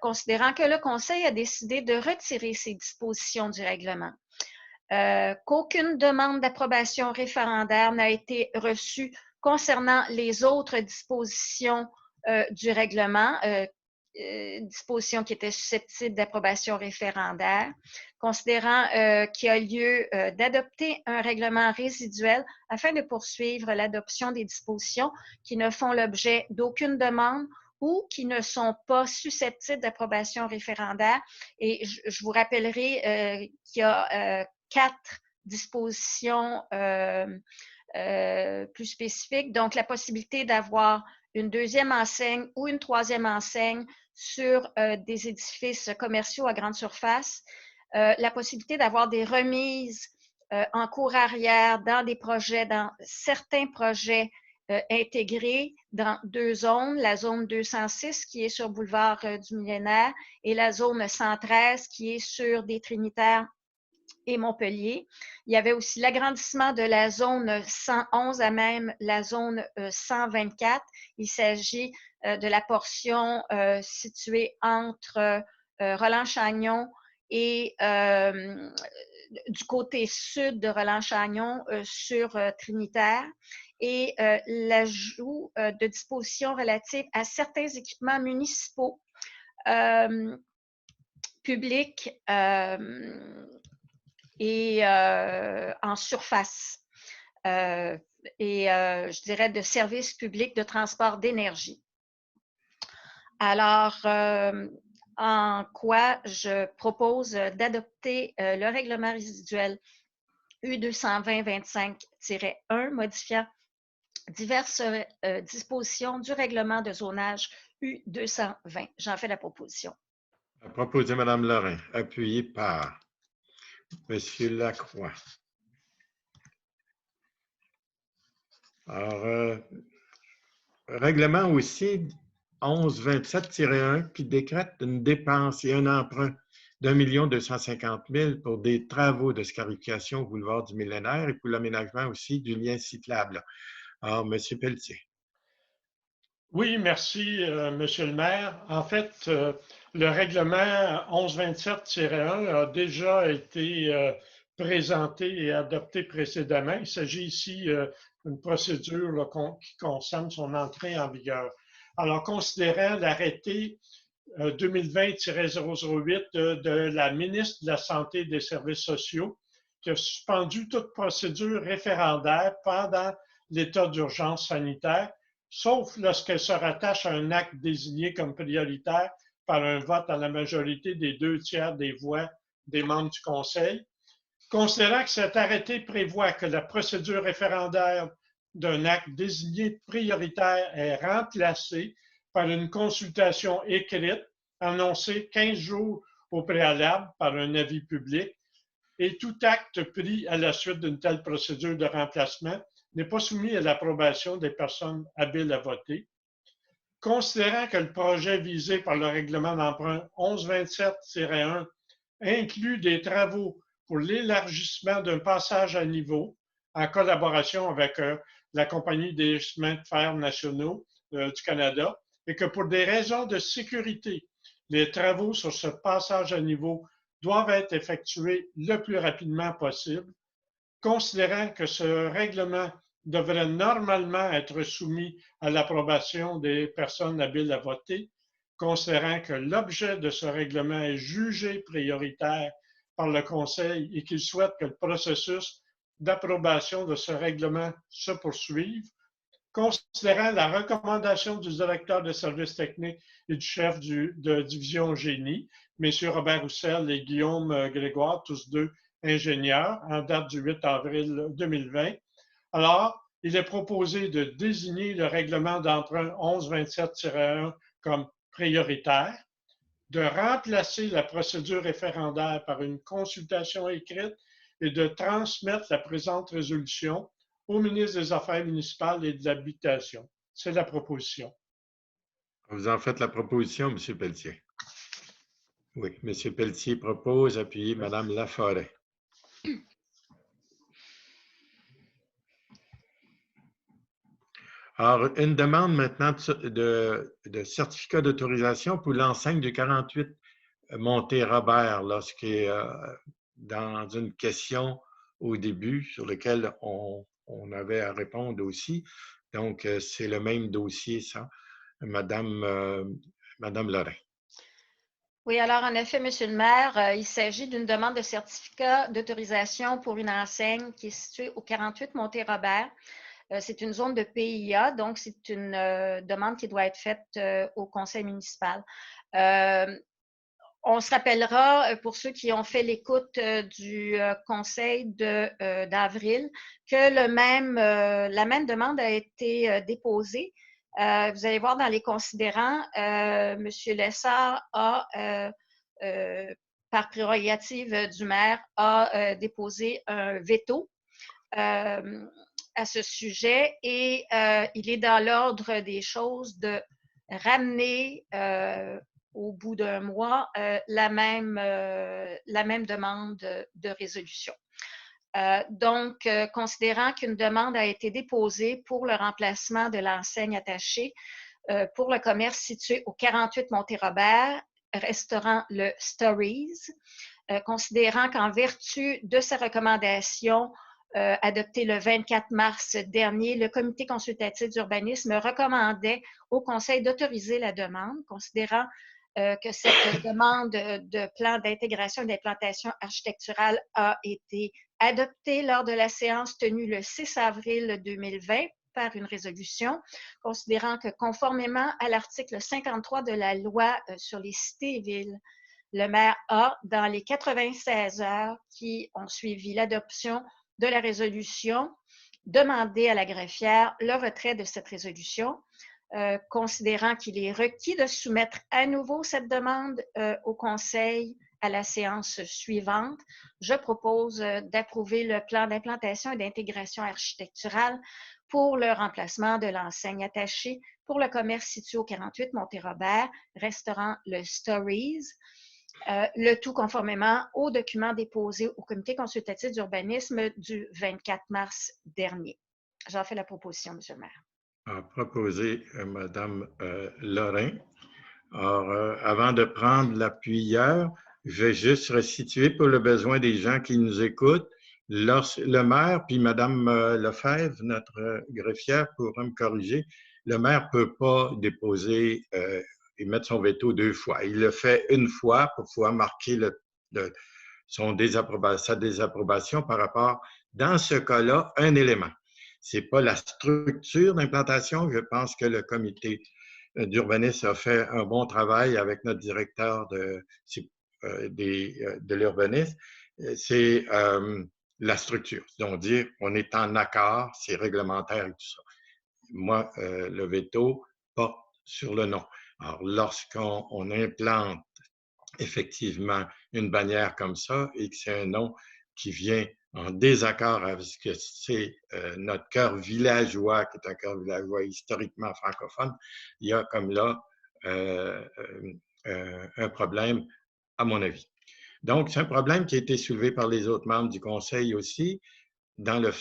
Considérant que le Conseil a décidé de retirer ces dispositions du règlement, qu'aucune demande d'approbation référendaire n'a été reçue concernant les autres dispositions du règlement, dispositions qui étaient susceptibles d'approbation référendaire, considérant qu'il y a lieu d'adopter un règlement résiduel afin de poursuivre l'adoption des dispositions qui ne font l'objet d'aucune demande ou qui ne sont pas susceptibles d'approbation référendaire. Et je vous rappellerai qu'il y a 4 dispositions plus spécifiques. Donc, la possibilité d'avoir une deuxième enseigne ou une troisième enseigne sur des édifices commerciaux à grande surface, la possibilité d'avoir des remises en cours arrière dans des projets, dans certains projets intégrés dans 2 zones, la zone 206 qui est sur boulevard du Millénaire et la zone 113 qui est sur des Trinitaires et Montpellier. Il y avait aussi l'agrandissement de la zone 111 à même la zone 124. Il s'agit de la portion située entre Roland-Chagnon et du côté sud de Roland-Chagnon sur Trinitaire et l'ajout de dispositions relatives à certains équipements municipaux publics et en surface et je dirais de services publics de transport d'énergie. Alors, en quoi je propose d'adopter le règlement résiduel U220-25-1 modifiant diverses dispositions du règlement de zonage U220. J'en fais la proposition. Proposé Mme Lorrain, appuyé par M. Lacroix. Alors, règlement aussi 1127-1 qui décrète une dépense et un emprunt d'1 250 000 pour des travaux de scarification au boulevard du Millénaire et pour l'aménagement aussi du lien cyclable. Alors, M. Pelletier. Oui, merci, Monsieur le maire. En fait, le règlement 1127-1 a déjà été présenté et adopté précédemment. Il s'agit ici d'une procédure là, qui concerne son entrée en vigueur. Alors, considérant l'arrêté 2020-008 de la ministre de la Santé et des Services sociaux qui a suspendu toute procédure référendaire pendant l'état d'urgence sanitaire, sauf lorsqu'elle se rattache à un acte désigné comme prioritaire par un vote à la majorité des 2/3 des voix des membres du Conseil. Considérant que cet arrêté prévoit que la procédure référendaire d'un acte désigné prioritaire est remplacé par une consultation écrite annoncée 15 jours au préalable par un avis public, et tout acte pris à la suite d'une telle procédure de remplacement n'est pas soumis à l'approbation des personnes habiles à voter. Considérant que le projet visé par le règlement d'emprunt 1127-1 inclut des travaux pour l'élargissement d'un passage à niveau en collaboration avec la Compagnie des chemins de fer nationaux du Canada, et que pour des raisons de sécurité, les travaux sur ce passage à niveau doivent être effectués le plus rapidement possible, considérant que ce règlement devrait normalement être soumis à l'approbation des personnes habiles à voter, considérant que l'objet de ce règlement est jugé prioritaire par le Conseil et qu'il souhaite que le processus d'approbation de ce règlement se poursuive, considérant la recommandation du directeur de services techniques et du chef de division génie, M. Robert Roussel et Guillaume Grégoire, tous deux ingénieurs, en date du 8 avril 2020. Alors, il est proposé de désigner le règlement d'emprunt 1127-1 comme prioritaire, de remplacer la procédure référendaire par une consultation écrite et de transmettre la présente résolution au ministre des Affaires municipales et de l'Habitation. C'est la proposition. Vous en faites la proposition, M. Pelletier. Oui, M. Pelletier propose, appuyé Mme Laforêt. Alors, une demande maintenant de certificat d'autorisation pour l'enseigne du 48 Monté-Robert, lorsqu'il est dans une question au début sur lequel on avait à répondre aussi. Donc, c'est le même dossier, ça. Madame Lorrain. Oui, alors en effet, Monsieur le maire, il s'agit d'une demande de certificat d'autorisation pour une enseigne qui est située au 48 Monté-Robert. C'est une zone de PIA, donc c'est une demande qui doit être faite au conseil municipal. On se rappellera, pour ceux qui ont fait l'écoute du conseil d'avril, que la même demande a été déposée. Vous allez voir dans les considérants, M. Lessard a, par prérogative du maire, a déposé un veto à ce sujet, et il est dans l'ordre des choses de ramener au bout d'un mois la même demande de résolution. Donc, considérant qu'une demande a été déposée pour le remplacement de l'enseigne attachée pour le commerce situé au 48 Monté-Robert, restaurant le Stories, considérant qu'en vertu de sa recommandation adopté le 24 mars dernier, le comité consultatif d'urbanisme recommandait au conseil d'autoriser la demande, considérant que cette demande de plan d'intégration et d'implantation architecturale a été adoptée lors de la séance tenue le 6 avril 2020 par une résolution, considérant que conformément à l'article 53 de la loi sur les cités et villes, le maire a, dans les 96 heures qui ont suivi l'adoption de la résolution, demander à la greffière le retrait de cette résolution, considérant qu'il est requis de soumettre à nouveau cette demande au conseil à la séance suivante. Je propose d'approuver le plan d'implantation et d'intégration architecturale pour le remplacement de l'enseigne attachée pour le commerce situé au 48 Monté-Robert, restaurant le Stories, le tout conformément aux documents déposés au comité consultatif d'urbanisme du 24 mars dernier. J'en fais la proposition, M. le maire. A proposé Mme Lorrain. Alors, avant de prendre l'appuyeur, je vais juste resituer pour le besoin des gens qui nous écoutent. Le maire, puis Mme Lefebvre, notre greffière, pourra me corriger, le maire ne peut pas déposer et mettre son veto 2 fois. Il le fait une fois pour pouvoir marquer sa désapprobation par rapport, dans ce cas-là, un élément. Ce n'est pas la structure d'implantation. Je pense que le comité d'urbanisme a fait un bon travail avec notre directeur de l'urbanisme. C'est la structure. Donc, dire on est en accord, c'est réglementaire et tout ça. Moi, le veto porte sur le nom. Alors, lorsqu'on implante effectivement une bannière comme ça et que c'est un nom qui vient en désaccord avec ce que c'est notre cœur villageois, qui est un cœur villageois historiquement francophone, il y a comme là un problème, à mon avis. Donc, c'est un problème qui a été soulevé par les autres membres du Conseil aussi, dans le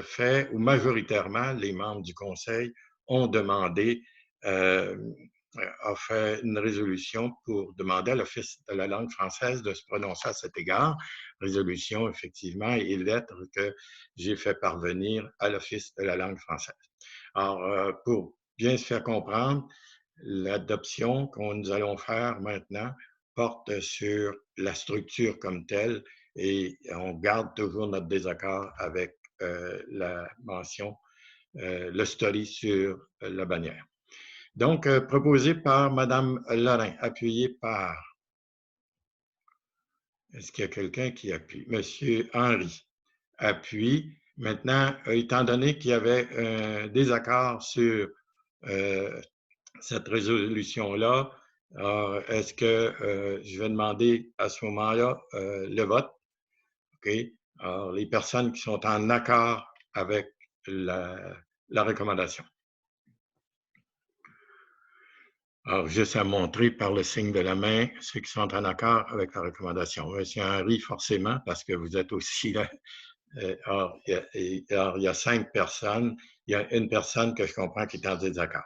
fait où majoritairement les membres du Conseil ont demandé a fait une résolution pour demander à l'Office de la langue française de se prononcer à cet égard. Résolution, effectivement, et lettre que j'ai fait parvenir à l'Office de la langue française. Alors, pour bien se faire comprendre, l'adoption que nous allons faire maintenant porte sur la structure comme telle et on garde toujours notre désaccord avec la mention, le study sur la bannière. Donc, proposé par Mme Lorrain, appuyé par... Est-ce qu'il y a quelqu'un qui appuie? Monsieur Henry appuie. Maintenant, étant donné qu'il y avait un désaccord sur cette résolution-là, est-ce que je vais demander à ce moment-là le vote? OK? Alors, les personnes qui sont en accord avec la recommandation. Alors, juste à montrer par le signe de la main ceux qui sont en accord avec la recommandation. Monsieur Henry, forcément, parce que vous êtes aussi là. Alors, il y a 5 personnes. Il y a une personne que je comprends qui est en désaccord.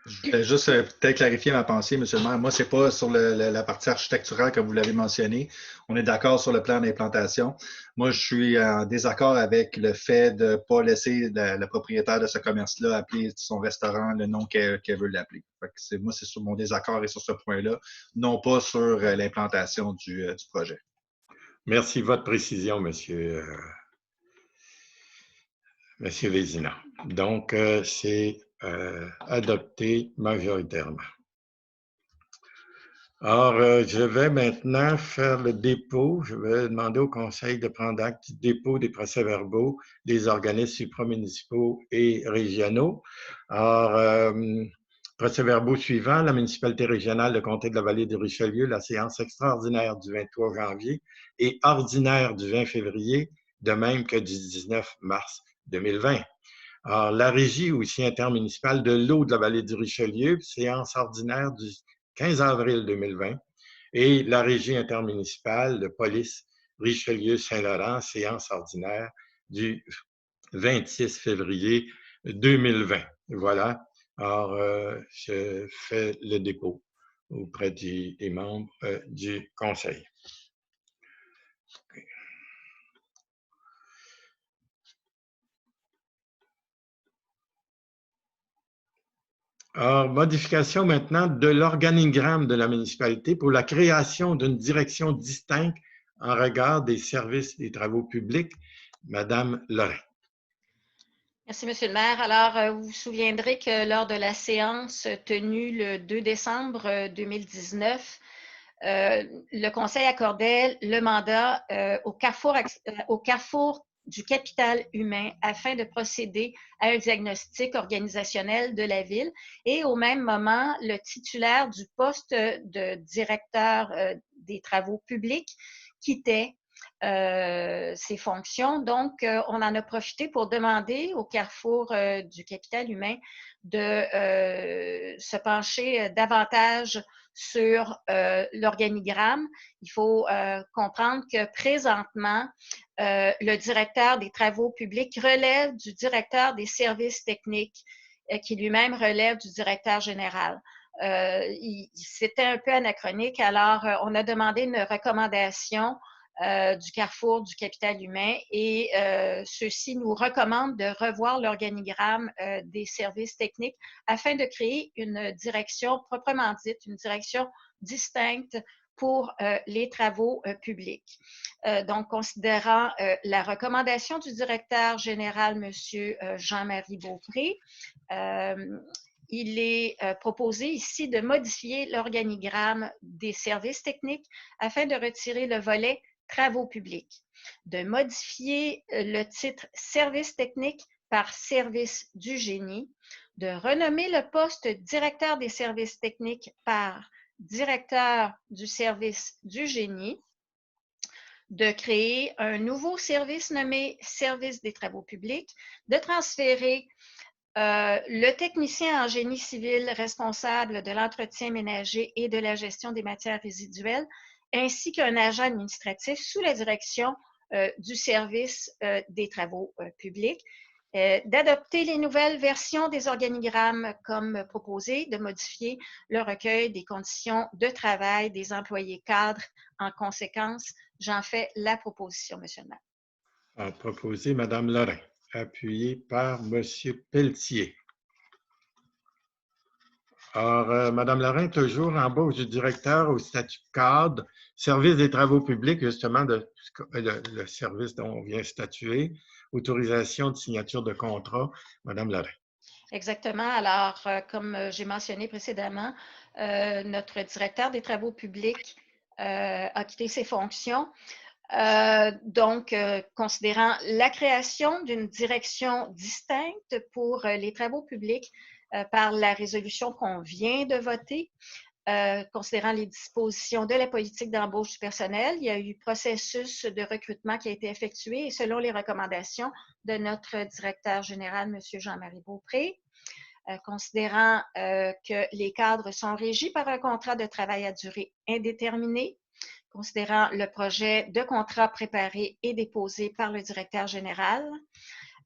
Je voulais juste peut-être clarifier ma pensée, M. le maire. Moi, ce n'est pas sur la partie architecturale comme vous l'avez mentionné. On est d'accord sur le plan d'implantation. Moi, je suis en désaccord avec le fait de ne pas laisser le propriétaire de ce commerce-là appeler son restaurant le nom qu'elle veut l'appeler. Moi, c'est sur mon désaccord et sur ce point-là, non pas sur l'implantation du projet. Merci de votre précision, Monsieur Vézina. Donc, c'est adopté majoritairement. Alors, je vais maintenant faire le dépôt. Je vais demander au Conseil de prendre acte du dépôt des procès-verbaux des organismes supramunicipaux et régionaux. Alors, procès-verbaux suivants, la municipalité régionale de Comté de la Vallée du Richelieu, la séance extraordinaire du 23 janvier et ordinaire du 20 février, de même que du 19 mars 2020. Alors, la régie aussi intermunicipale de l'eau de la Vallée du Richelieu, séance ordinaire du 15 avril 2020, et la régie intermunicipale de police Richelieu-Saint-Laurent, séance ordinaire du 26 février 2020. Voilà. Alors, je fais le dépôt auprès des membres du Conseil. Okay. Alors, modification maintenant de l'organigramme de la municipalité pour la création d'une direction distincte en regard des services des travaux publics. Madame Lorrain. Merci, Monsieur le maire. Alors, vous vous souviendrez que lors de la séance tenue le 2 décembre 2019, le Conseil accordait le mandat au carrefour du capital humain afin de procéder à un diagnostic organisationnel de la ville. Et au même moment, le titulaire du poste de directeur des travaux publics quittait ses fonctions. Donc, on en a profité pour demander au carrefour du capital humain de se pencher davantage sur l'organigramme. Il faut comprendre que présentement, le directeur des travaux publics relève du directeur des services techniques, qui lui-même relève du directeur général. C'était un peu anachronique, alors on a demandé une recommandation du carrefour du capital humain et ceux-ci nous recommandent de revoir l'organigramme des services techniques afin de créer une direction proprement dite, une direction distincte pour les travaux publics. Donc, considérant la recommandation du directeur général, M. Jean-Marie Beaupré, il est proposé ici de modifier l'organigramme des services techniques afin de retirer le volet travaux publics, de modifier le titre service technique par service du génie, de renommer le poste directeur des services techniques par directeur du service du génie, de créer un nouveau service nommé service des travaux publics, de transférer le technicien en génie civil responsable de l'entretien ménager et de la gestion des matières résiduelles, ainsi qu'un agent administratif sous la direction du service des travaux publics, d'adopter les nouvelles versions des organigrammes comme proposé, de modifier le recueil des conditions de travail des employés cadres. En conséquence, j'en fais la proposition, Monsieur le maire. Proposé, Mme Lorrain, appuyé par M. Pelletier. Alors, Mme Lorrain, toujours embauche du directeur au statut cadre, service des travaux publics, justement, le service dont on vient statuer, autorisation de signature de contrat. Mme Lorrain. Exactement. Alors, comme j'ai mentionné précédemment, notre directeur des travaux publics a quitté ses fonctions. Donc, considérant la création d'une direction distincte pour les travaux publics par la résolution qu'on vient de voter, considérant les dispositions de la politique d'embauche du personnel, il y a eu processus de recrutement qui a été effectué et selon les recommandations de notre directeur général, M. Jean-Marie Beaupré, considérant que les cadres sont régis par un contrat de travail à durée indéterminée, considérant le projet de contrat préparé et déposé par le directeur général,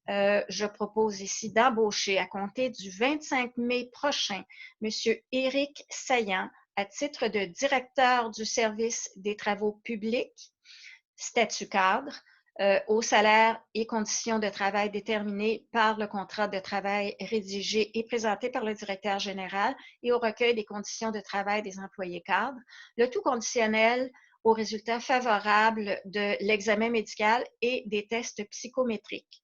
je propose ici d'embaucher à compter du 25 mai prochain M. Éric Saillant à titre de directeur du service des travaux publics, statut cadre, au salaire et conditions de travail déterminées par le contrat de travail rédigé et présenté par le directeur général et au recueil des conditions de travail des employés cadres, le tout conditionnel aux résultats favorables de l'examen médical et des tests psychométriques.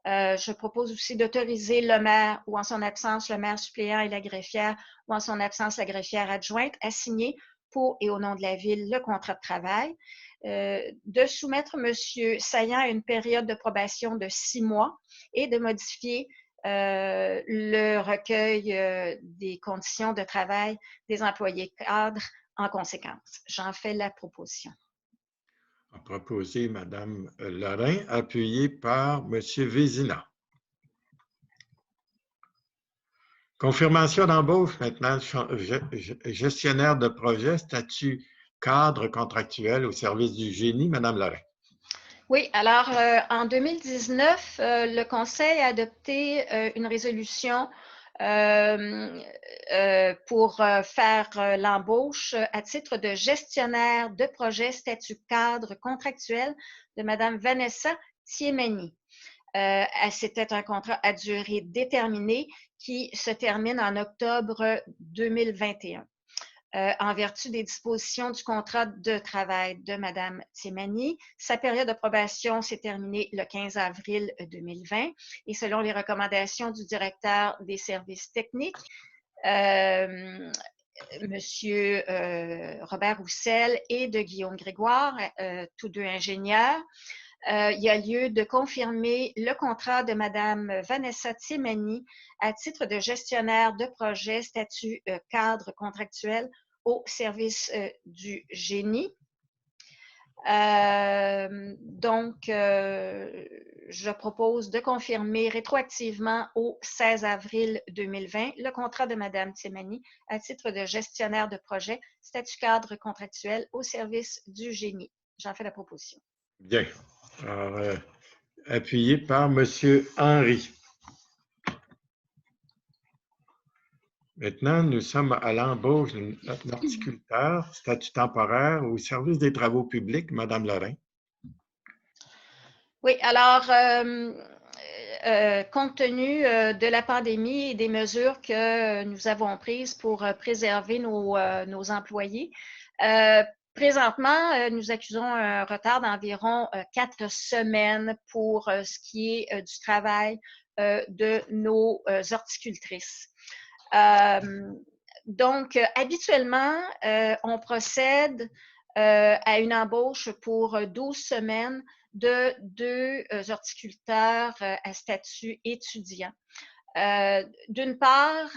Je propose aussi d'autoriser le maire ou en son absence le maire suppléant et la greffière ou en son absence la greffière adjointe à signer pour et au nom de la ville le contrat de travail, de soumettre M. Saillant à une période de probation de 6 mois et de modifier le recueil des conditions de travail des employés cadres en conséquence. J'en fais la proposition. Proposé Mme Lorrain, appuyé par M. Vézina. Confirmation d'embauche maintenant, gestionnaire de projet, statut cadre contractuel au service du génie, Mme Lorrain. Oui, alors en 2019, le Conseil a adopté une résolution pour faire l'embauche à titre de gestionnaire de projet statut cadre contractuel de Mme Vanessa Thiemani. C'était un contrat à durée déterminée qui se termine en octobre 2021. En vertu des dispositions du contrat de travail de Mme Thiemani, sa période de probation s'est terminée le 15 avril 2020 et selon les recommandations du directeur des services techniques, M. Robert Roussel et de Guillaume Grégoire, tous deux ingénieurs, il y a lieu de confirmer le contrat de Mme Vanessa Thiemani à titre de gestionnaire de projet statut cadre contractuel au service du génie. Donc, je propose de confirmer rétroactivement au 16 avril 2020 le contrat de Mme Thiemani à titre de gestionnaire de projet statut cadre contractuel au service du génie. J'en fais la proposition. Bien. Alors, appuyé par M. Henry. Maintenant, nous sommes à l'embauche d'un horticulteur, statut temporaire au service des travaux publics, Mme Lorrain. Oui, alors, compte tenu de la pandémie et des mesures que nous avons prises pour préserver nos employés, présentement, nous accusons un retard d'environ 4 semaines pour ce qui est du travail de nos horticultrices. Donc, habituellement, on procède à une embauche pour 12 semaines de 2 horticulteurs à statut étudiant. D'une part,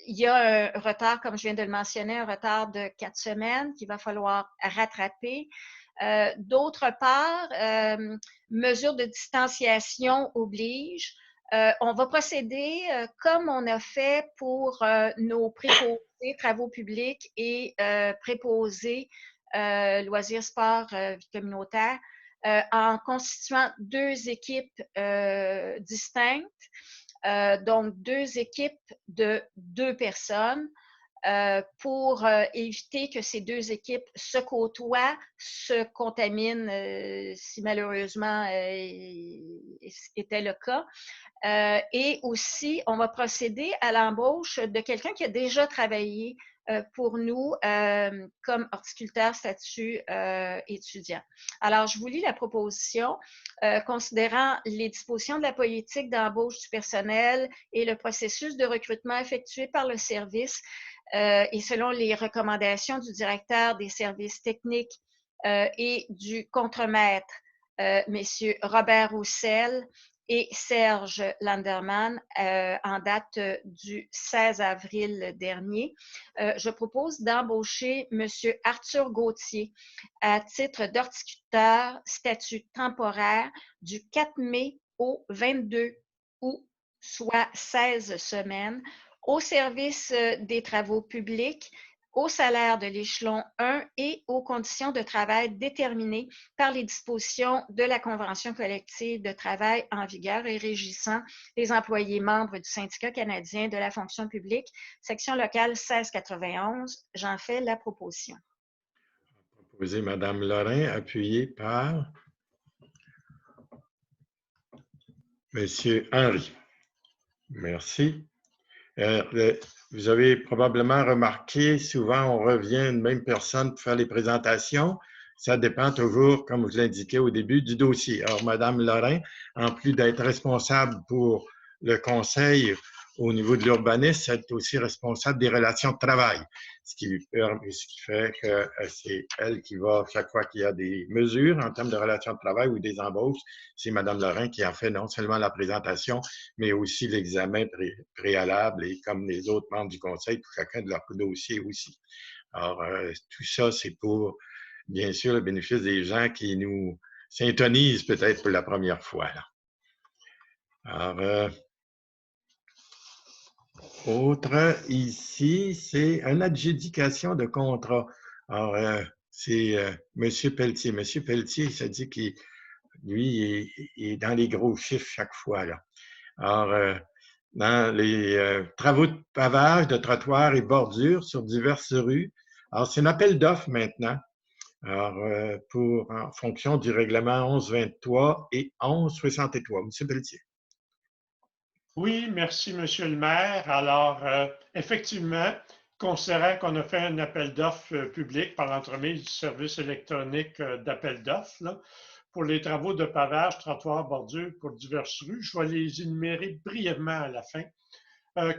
il y a un retard, comme je viens de le mentionner, un retard de 4 semaines qu'il va falloir rattraper. D'autre part, mesure de distanciation oblige. On va procéder comme on a fait pour nos préposés travaux publics et préposés loisirs, sport, vie communautaire, en constituant 2 équipes distinctes. Donc, 2 équipes de 2 personnes pour éviter que ces 2 équipes se côtoient, se contaminent si malheureusement était le cas. Et aussi, on va procéder à l'embauche de quelqu'un qui a déjà travaillé pour nous comme horticulteur statut étudiant. Alors, je vous lis la proposition. Considérant les dispositions de la politique d'embauche du personnel et le processus de recrutement effectué par le service et selon les recommandations du directeur des services techniques et du contremaître, messieurs Robert Roussel et Serge Landerman, en date du 16 avril dernier, je propose d'embaucher M. Arthur Gauthier à titre d'horticulteur statut temporaire du 4 mai au 22 août, soit 16 semaines, au service des travaux publics, au salaire de l'échelon 1 et aux conditions de travail déterminées par les dispositions de la Convention collective de travail en vigueur et régissant les employés membres du syndicat canadien de la fonction publique, section locale 1691. J'en fais la proposition. Proposé Mme Lorrain, appuyé par M. Henry. Merci. Vous avez probablement remarqué, souvent on revient à une même personne pour faire les présentations. Ça dépend toujours, comme vous l'indiquez au début, du dossier. Alors, Mme Lorrain, en plus d'être responsable pour le conseil au niveau de l'urbanisme, elle est aussi responsable des relations de travail, ce qui fait que c'est elle qui va, chaque fois qu'il y a des mesures en termes de relations de travail ou des embauches, c'est Mme Lorrain qui en fait non seulement la présentation, mais aussi l'examen préalable et comme les autres membres du conseil, tout chacun de leur dossier aussi. Alors, tout ça, c'est pour, bien sûr, le bénéfice des gens qui nous s'intonisent peut-être pour la première fois. Là. Alors, autre ici, c'est une adjudication de contrat. Alors, c'est M. Pelletier. M. Pelletier, ça dit qu'il, lui, est dans les gros chiffres chaque fois. Là. Alors, dans les travaux de pavage, de trottoirs et bordures sur diverses rues. Alors, c'est un appel d'offres maintenant. Alors, en fonction du règlement 1123 et 1163. M. Pelletier. Oui, merci, Monsieur le maire. Alors, effectivement, considérant qu'on a fait un appel d'offres public par l'entremise du service électronique d'appel d'offres pour les travaux de pavage, trottoirs, bordures pour diverses rues, je vais les énumérer brièvement à la fin.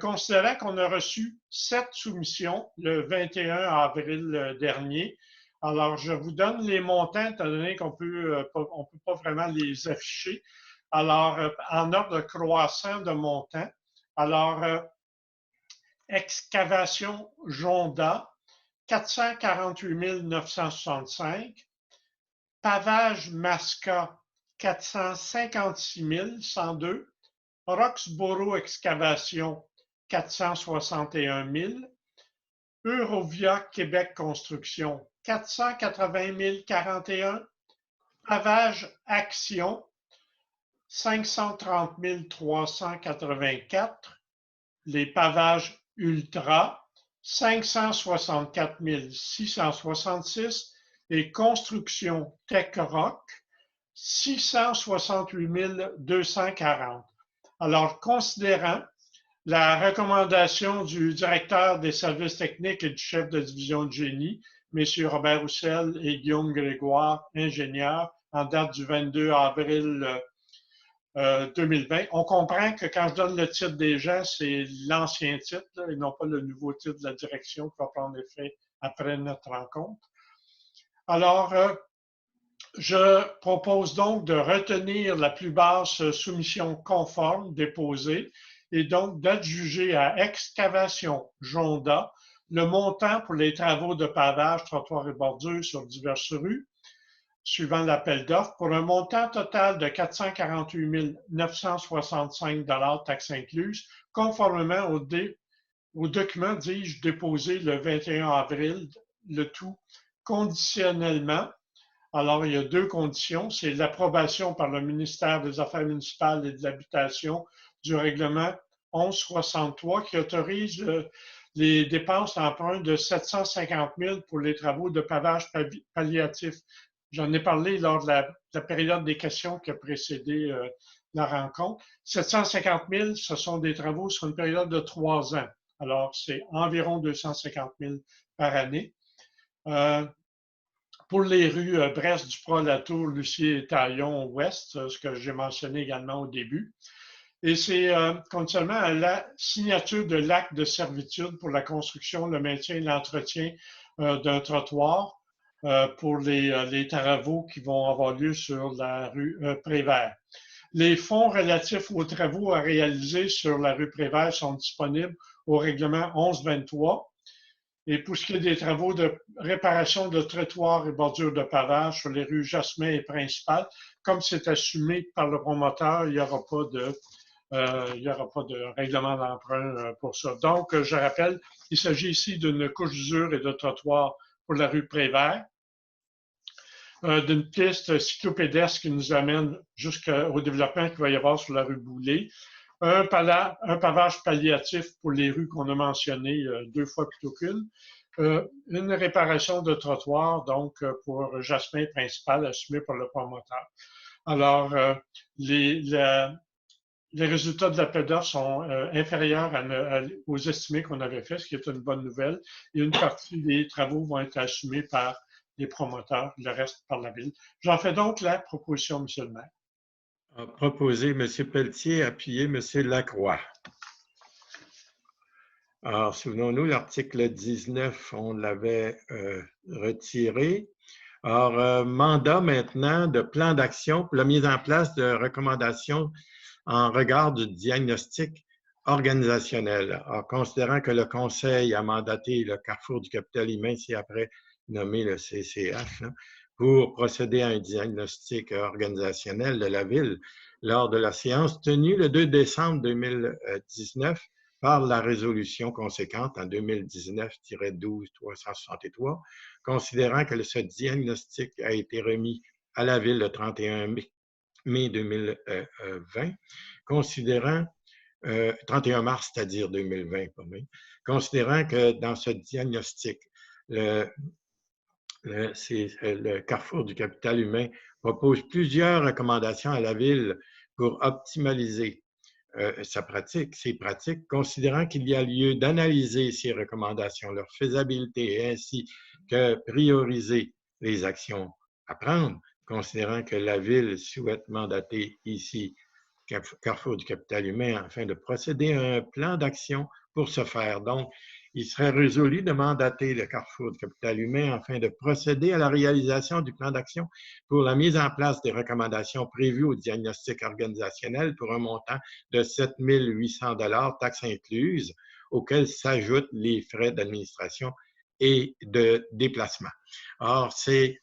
Considérant qu'on a reçu 7 soumissions le 21 avril dernier, alors je vous donne les montants, étant donné qu'on peut pas vraiment les afficher. Alors, en ordre croissant de montant, alors, excavation Jonda, 448 965, pavage Masca, 456 102, Roxboro Excavation, 461 000, Eurovia Québec Construction, 480 041, pavage Action, 530 384, les pavages Ultra, 564 666 et construction Tech-Rock, 668 240. Alors, considérant la recommandation du directeur des services techniques et du chef de division de génie, M. Robert Roussel et Guillaume Grégoire, ingénieurs, en date du 22 avril 2020. On comprend que quand je donne le titre des gens, c'est l'ancien titre là, et non pas le nouveau titre de la direction qui va prendre effet après notre rencontre. Alors, je propose donc de retenir la plus basse soumission conforme déposée et donc d'adjuger à Excavation Jonda le montant pour les travaux de pavage, trottoirs et bordures sur diverses rues, suivant l'appel d'offres, pour un montant total de 448 965 $ taxes incluses, conformément au document, dis-je, déposé le 21 avril, le tout conditionnellement. Alors, il y a deux conditions. C'est l'approbation par le ministère des Affaires municipales et de l'Habitation du règlement 1163 qui autorise les dépenses d'emprunt de 750 000 pour les travaux de pavage palliatif. J'en ai parlé lors de la période des questions qui a précédé la rencontre. 750 000, ce sont des travaux sur une période de 3 ans. Alors, c'est environ 250 000 par année. Pour les rues Brest, Duprat, Latour, Lucier et Taillon Ouest, ce que j'ai mentionné également au début. Et c'est conditionnement à la signature de l'acte de servitude pour la construction, le maintien et l'entretien d'un trottoir pour les travaux qui vont avoir lieu sur la rue Prévert. Les fonds relatifs aux travaux à réaliser sur la rue Prévert sont disponibles au règlement 1123. Et pour ce qui est des travaux de réparation de trottoirs et bordures de pavage sur les rues Jasmin et Principale, comme c'est assumé par le promoteur, il n'y aura pas de règlement d'emprunt pour ça. Donc, je rappelle, il s'agit ici d'une couche d'usure et de trottoir pour la rue Prévert, d'une piste cyclopédestre qui nous amène jusqu'au développement qu'il va y avoir sur la rue Boulay, un pavage palliatif pour les rues qu'on a mentionnées 2 fois plutôt qu'une, une réparation de trottoir, donc pour Jasmin Principal, assumé par le promoteur. Alors, les résultats de l'appel d'offres sont inférieurs aux estimés qu'on avait fait, ce qui est une bonne nouvelle, et une partie des travaux vont être assumés par les promoteurs, le reste par la ville. J'en fais donc la proposition, M. le maire. A proposé M. Pelletier, appuyé M. Lacroix. Alors, souvenons-nous, l'article 19, on l'avait retiré. Alors, mandat maintenant de plan d'action pour la mise en place de recommandations en regard du diagnostic organisationnel. Alors, considérant que le Conseil a mandaté le Carrefour du capital humain, c'est après nommé le CCH, là, pour procéder à un diagnostic organisationnel de la Ville lors de la séance tenue le 2 décembre 2019 par la résolution conséquente en 2019-12-363, considérant que ce diagnostic a été remis à la Ville le 31 mai 2020, considérant 31 mars, c'est-à-dire 2020, considérant que dans ce diagnostic, le Carrefour du capital humain propose plusieurs recommandations à la Ville pour optimaliser ses pratiques, considérant qu'il y a lieu d'analyser ces recommandations, leur faisabilité, ainsi que prioriser les actions à prendre, considérant que la Ville souhaite mandater ici Carrefour du capital humain afin de procéder à un plan d'action pour ce faire. Donc, il serait résolu de mandater le Carrefour du capital humain afin de procéder à la réalisation du plan d'action pour la mise en place des recommandations prévues au diagnostic organisationnel pour un montant de 7 800 $, taxes incluses, auxquels s'ajoutent les frais d'administration et de déplacement. Or, c'est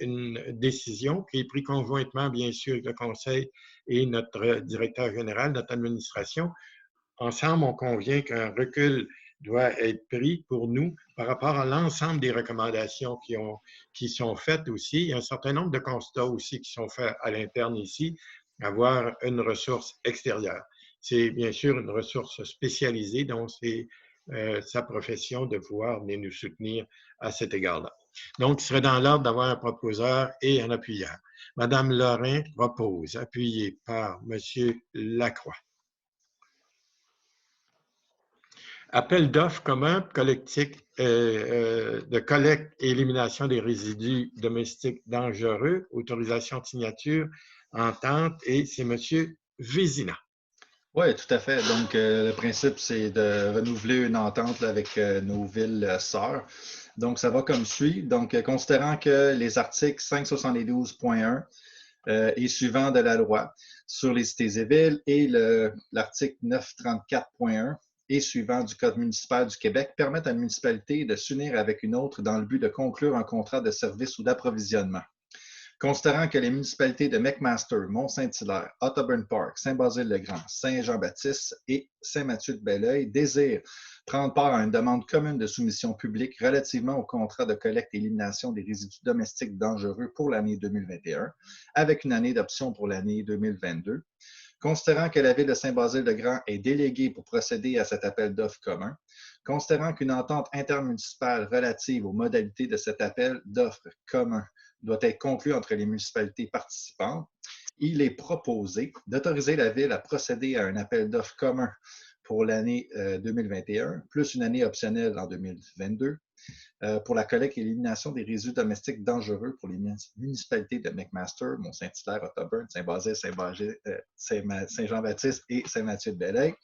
une décision qui est prise conjointement, bien sûr, avec le Conseil et notre directeur général, notre administration. Ensemble, on convient qu'un recul doit être pris pour nous par rapport à l'ensemble des recommandations qui sont faites aussi. Il y a un certain nombre de constats aussi qui sont faits à l'interne ici, avoir une ressource extérieure. C'est bien sûr une ressource spécialisée, donc c'est sa profession de pouvoir venir nous soutenir à cet égard-là. Donc, il serait dans l'ordre d'avoir un proposeur et un appuyeur. Madame Lorrain propose, appuyé par M. Lacroix. Appel d'offres commun collectif de collecte et élimination des résidus domestiques dangereux, autorisation de signature, entente, et c'est M. Vézina. Oui, tout à fait. Donc, le principe, c'est de renouveler une entente là, avec nos villes sœurs. Donc, ça va comme suit. Donc, considérant que les articles 572.1 et suivant de la loi sur les cités et villes et l'article 934.1 et suivant du Code municipal du Québec permettent à une municipalité de s'unir avec une autre dans le but de conclure un contrat de service ou d'approvisionnement. Considérant que les municipalités de McMaster, Mont-Saint-Hilaire, Otterburn Park, Saint-Basile-le-Grand, Saint-Jean-Baptiste et Saint-Mathieu-de-Belleuil désirent prendre part à une demande commune de soumission publique relativement au contrat de collecte et élimination des résidus domestiques dangereux pour l'année 2021, avec une année d'option pour l'année 2022. Considérant que la ville de Saint-Basile-le-Grand est déléguée pour procéder à cet appel d'offres commun, considérant qu'une entente intermunicipale relative aux modalités de cet appel d'offres commun doit être conclue entre les municipalités participantes, il est proposé d'autoriser la ville à procéder à un appel d'offres commun pour l'année 2021, plus une année optionnelle en 2022, pour la collecte et élimination des résidus domestiques dangereux pour les municipalités de McMaster, Mont-Saint-Hilaire, Otterburn, Saint-Basile, Saint-Jean-Baptiste et Saint-Mathieu-de-Belleuil.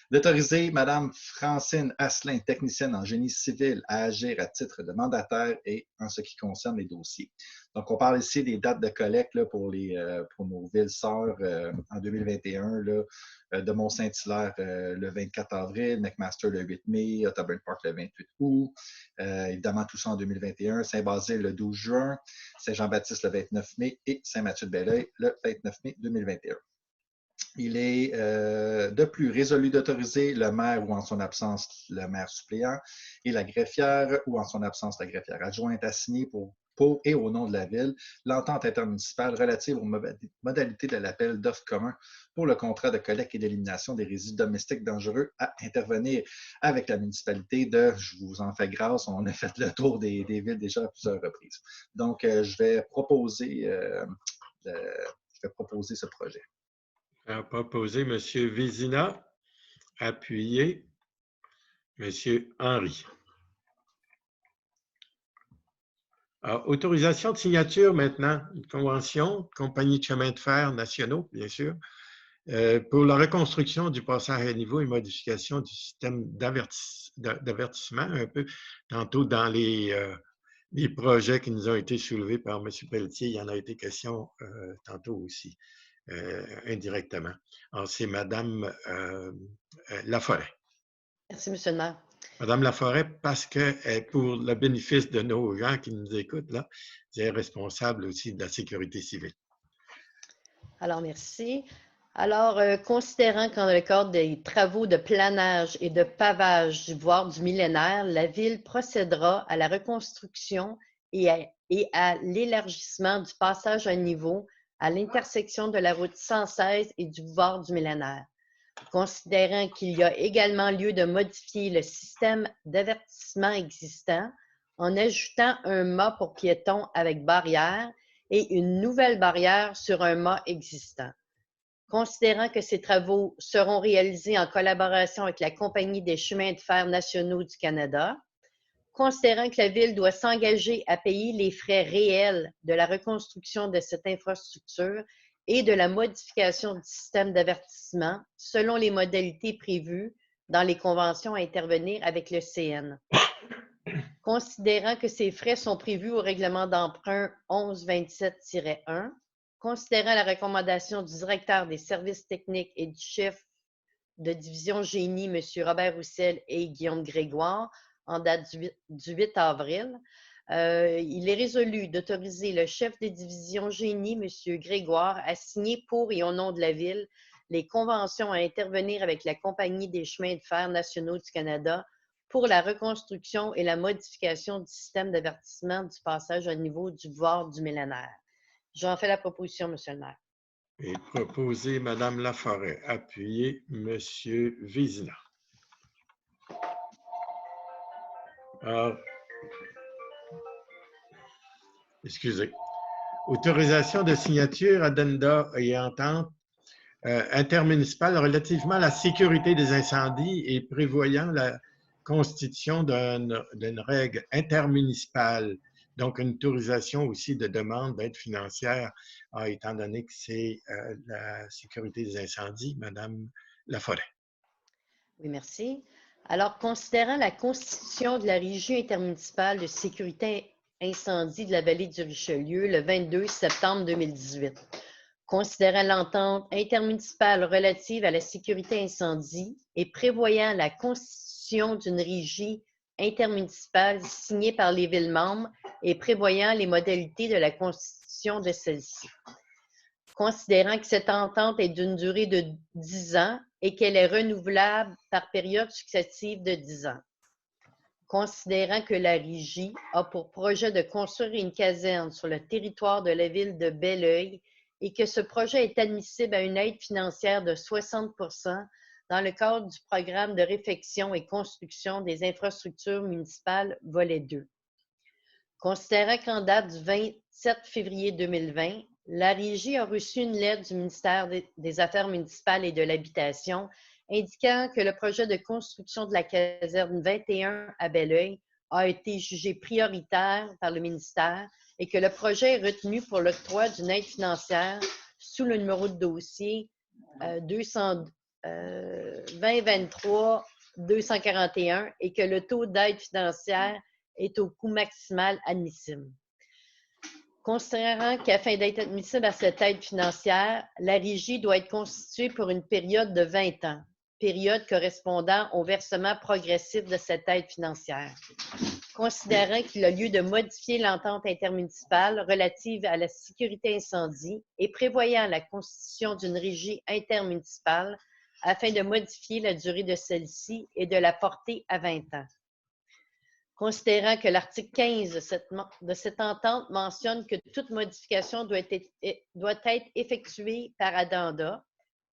D'autoriser Mme Francine Asselin, technicienne en génie civil, à agir à titre de mandataire et en ce qui concerne les dossiers. Donc, on parle ici des dates de collecte là, pour nos villes sœurs en 2021, là, de Mont-Saint-Hilaire le 24 avril, McMaster le 8 mai, Otterburn Park le 28 août, évidemment tout ça en 2021, Saint-Basile le 12 juin, Saint-Jean-Baptiste le 29 mai et Saint-Mathieu-de-Belleuil le 29 mai 2021. Il est de plus résolu d'autoriser le maire ou en son absence le maire suppléant et la greffière ou en son absence la greffière adjointe à signer pour et au nom de la ville l'entente intermunicipale relative aux modalités de l'appel d'offres commun pour le contrat de collecte et d'élimination des résidus domestiques dangereux à intervenir avec la municipalité de, je vous en fais grâce, on a fait le tour des villes déjà à plusieurs reprises. Donc, je vais proposer ce projet. Proposé M. Vézina, appuyé M. Henry. Alors, autorisation de signature maintenant, une convention, compagnie de chemin de fer nationaux, bien sûr, pour la reconstruction du passage à niveau et modification du système d'avertissement, un peu tantôt dans les projets qui nous ont été soulevés par M. Pelletier, il y en a été question tantôt aussi. Indirectement. Alors, c'est Mme Laforêt. Merci, M. le maire. Mme Laforêt, parce que pour le bénéfice de nos gens qui nous écoutent, là, elle est responsable aussi de la sécurité civile. Alors, merci. Alors, considérant qu'en le cadre des travaux de planage et de pavage du boulevard du Millénaire, la Ville procédera à la reconstruction et à l'élargissement du passage à niveau à l'intersection de la route 116 et du boulevard du Millénaire. Considérant qu'il y a également lieu de modifier le système d'avertissement existant en ajoutant un mât pour piétons avec barrière et une nouvelle barrière sur un mât existant. Considérant que ces travaux seront réalisés en collaboration avec la Compagnie des chemins de fer nationaux du Canada, considérant que la Ville doit s'engager à payer les frais réels de la reconstruction de cette infrastructure et de la modification du système d'avertissement selon les modalités prévues dans les conventions à intervenir avec le CN. Considérant que ces frais sont prévus au règlement d'emprunt 1127-1, considérant la recommandation du directeur des services techniques et du chef de division génie, M. Robert Roussel et Guillaume Grégoire, en date du 8 avril, il est résolu d'autoriser le chef de division génie, M. Grégoire, à signer pour et au nom de la Ville les conventions à intervenir avec la Compagnie des chemins de fer nationaux du Canada pour la reconstruction et la modification du système d'avertissement du passage à niveau du boulevard du Millénaire. J'en fais la proposition, M. le maire. Et proposé Mme Laforêt, appuyé M. Vézina. Alors, excusez. Autorisation de signature, addenda et entente intermunicipale relativement à la sécurité des incendies et prévoyant la constitution d'une règle intermunicipale Donc, une autorisation aussi de demande d'aide financière, étant donné que c'est la sécurité des incendies, Madame Laforêt. Oui, merci. Alors, considérant la constitution de la Régie intermunicipale de sécurité incendie de la vallée du Richelieu le 22 septembre 2018, considérant l'entente intermunicipale relative à la sécurité incendie et prévoyant la constitution d'une régie intermunicipale signée par les villes membres et prévoyant les modalités de la constitution de celle-ci. Considérant que cette entente est d'une durée de 10 ans et qu'elle est renouvelable par période successive de 10 ans. Considérant que la Régie a pour projet de construire une caserne sur le territoire de la ville de Belleuil et que ce projet est admissible à une aide financière de 60 % dans le cadre du programme de réfection et construction des infrastructures municipales volet 2. Considérant qu'en date du 27 février 2020, la Régie a reçu une lettre du ministère des Affaires municipales et de l'Habitation indiquant que le projet de construction de la caserne 21 à Belleuil a été jugé prioritaire par le ministère et que le projet est retenu pour l'octroi d'une aide financière sous le numéro de dossier 2023-241 et que le taux d'aide financière est au coût maximal admissible. Considérant qu'afin d'être admissible à cette aide financière, la Régie doit être constituée pour une période de 20 ans, période correspondant au versement progressif de cette aide financière. Considérant qu'il a lieu de modifier l'entente intermunicipale relative à la sécurité incendie et prévoyant la constitution d'une régie intermunicipale afin de modifier la durée de celle-ci et de la porter à 20 ans. Considérant que l'article 15 de cette entente mentionne que toute modification doit être effectuée par addenda,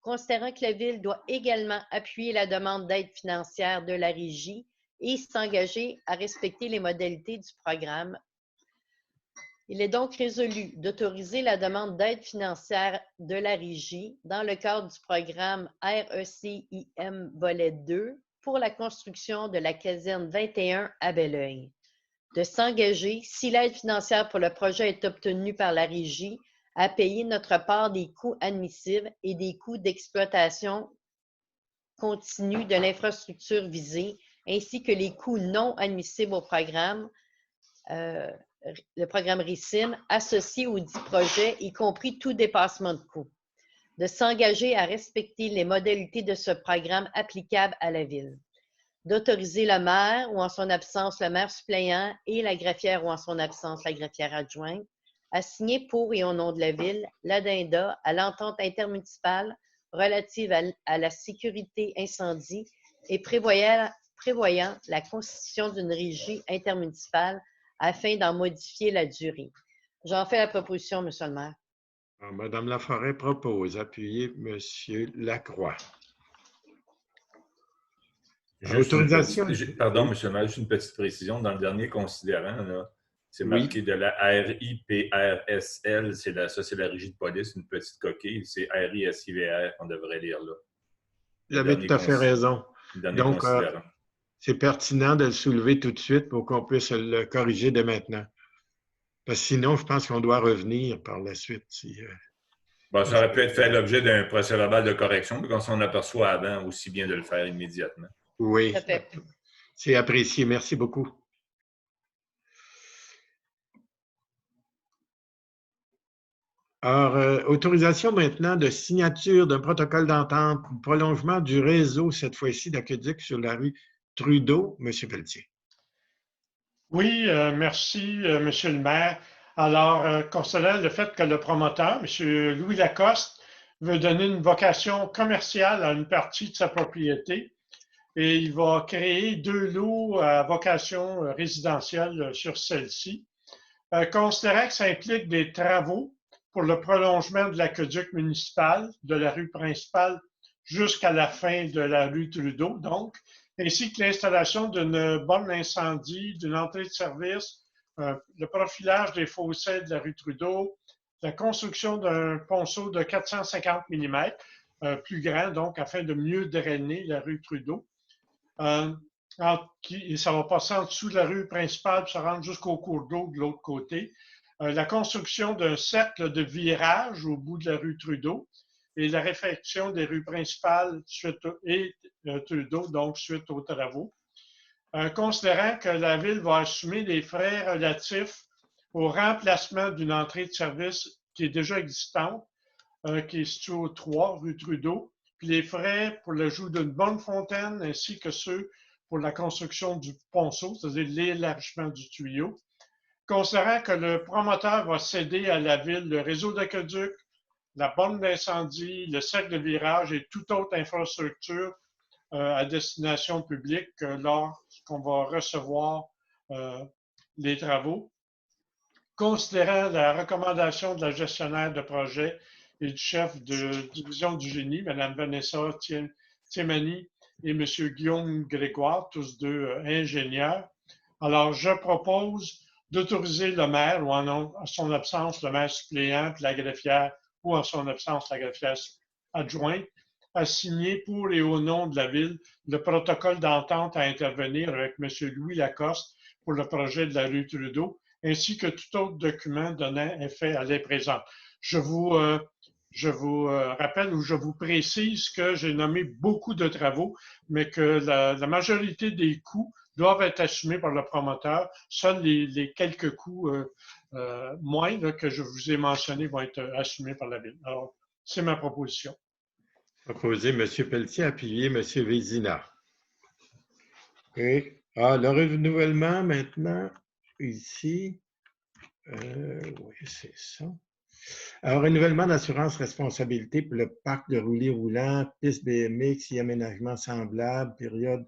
considérant que la Ville doit également appuyer la demande d'aide financière de la Régie et s'engager à respecter les modalités du programme, il est donc résolu d'autoriser la demande d'aide financière de la Régie dans le cadre du programme RECIM volet 2 pour la construction de la caserne 21 à Belleuil, de s'engager, si l'aide financière pour le projet est obtenue par la Régie, à payer notre part des coûts admissibles et des coûts d'exploitation continue de l'infrastructure visée, ainsi que les coûts non admissibles au programme, le programme RECIM, associé au dit projet, y compris tout dépassement de coûts, de s'engager à respecter les modalités de ce programme applicables à la Ville, d'autoriser le maire ou en son absence le maire suppléant et la greffière ou en son absence la greffière adjointe à signer pour et au nom de la Ville l'addenda à l'entente intermunicipale relative à la sécurité incendie et prévoyant la constitution d'une régie intermunicipale afin d'en modifier la durée. J'en fais la proposition, M. le maire. Mme Laforêt propose. Appuyez M. Lacroix. Autorisation. Pardon, M. le maire, juste une petite précision. Dans le dernier considérant, c'est marqué de la RIPRSL, ça c'est la régie de police, une petite coquille, c'est RISIVR qu'on devrait lire là. Vous avez tout à fait raison. Donc, c'est pertinent de le soulever tout de suite pour qu'on puisse le corriger dès maintenant. Parce que sinon, je pense qu'on doit revenir par la suite. Bon, ça aurait pu être fait l'objet d'un procès-verbal de correction, mais quand on s'en aperçoit avant, aussi bien de le faire immédiatement. Oui, c'est apprécié. Merci beaucoup. Alors, autorisation maintenant de signature d'un protocole d'entente, prolongement du réseau, cette fois-ci d'aqueduc sur la rue Trudeau. Monsieur Pelletier. Oui, merci, Monsieur le maire. Alors, considérant le fait que le promoteur, M. Louis Lacoste, veut donner une vocation commerciale à une partie de sa propriété et il va créer 2 lots à vocation résidentielle sur celle-ci. Considérant que ça implique des travaux pour le prolongement de l'aqueduc municipal de la rue principale jusqu'à la fin de la rue Trudeau, donc, ainsi que l'installation d'une borne incendie, d'une entrée de service, le profilage des fossés de la rue Trudeau, la construction d'un ponceau de 450 mm, plus grand, donc, afin de mieux drainer la rue Trudeau. et ça va passer en dessous de la rue principale, puis ça rentre jusqu'au cours d'eau de l'autre côté. La construction d'un cercle de virage au bout de la rue Trudeau et la réfection des rues principales et Trudeau, donc suite aux travaux. Considérant que la Ville va assumer les frais relatifs au remplacement d'une entrée de service qui est déjà existante, qui est située au 3 rue Trudeau, puis les frais pour l'ajout d'une bonne fontaine ainsi que ceux pour la construction du ponceau, c'est-à-dire l'élargissement du tuyau. Considérant que le promoteur va céder à la Ville le réseau d'aqueduc, la borne d'incendie, le cercle de virage et toute autre infrastructure à destination publique lorsqu'on va recevoir les travaux. Considérant la recommandation de la gestionnaire de projet et du chef de division du génie, Mme Vanessa Thiemani et M. Guillaume Grégoire, tous deux ingénieurs, alors je propose d'autoriser le maire, ou en son absence, le maire suppléant, puis la greffière, ou en son absence, la greffière adjointe, à signer pour et au nom de la Ville le protocole d'entente à intervenir avec M. Louis Lacoste pour le projet de la rue Trudeau, ainsi que tout autre document donnant effet à les présentes. Je vous rappelle ou je vous précise que j'ai nommé beaucoup de travaux, mais que la majorité des coûts doivent être assumés par le promoteur. Seuls les quelques coûts moindres que je vous ai mentionnés vont être assumés par la Ville. Alors, c'est ma proposition. Proposé M. Pelletier, appuyé M. Vézina. Okay. Le renouvellement maintenant, ici. Oui, c'est ça. Alors, renouvellement d'assurance responsabilité pour le parc de roulis roulants, piste BMX et aménagement semblable, période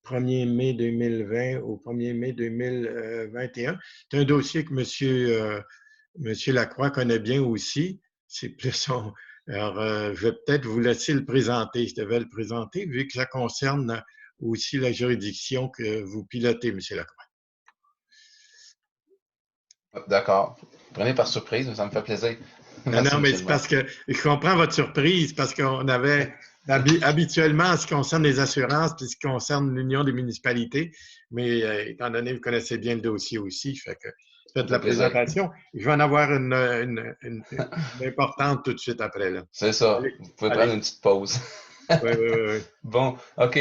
1er mai 2020 au 1er mai 2021. C'est un dossier que M. Lacroix connaît bien aussi. C'est plus son... Alors, je vais peut-être vous laisser le présenter. Je devais le présenter, vu que ça concerne aussi la juridiction que vous pilotez, M. Lacroix. D'accord. Prenez par surprise, ça me fait plaisir. Merci, non, mais c'est parce que je comprends votre surprise, parce qu'on avait habituellement en ce qui concerne les assurances, puis ce qui concerne l'Union des municipalités, mais étant donné que vous connaissez bien le dossier aussi, fait que faites la présentation. Je vais en avoir une importante tout de suite après. C'est ça. Allez, vous pouvez prendre une petite pause. Oui. Bon, OK.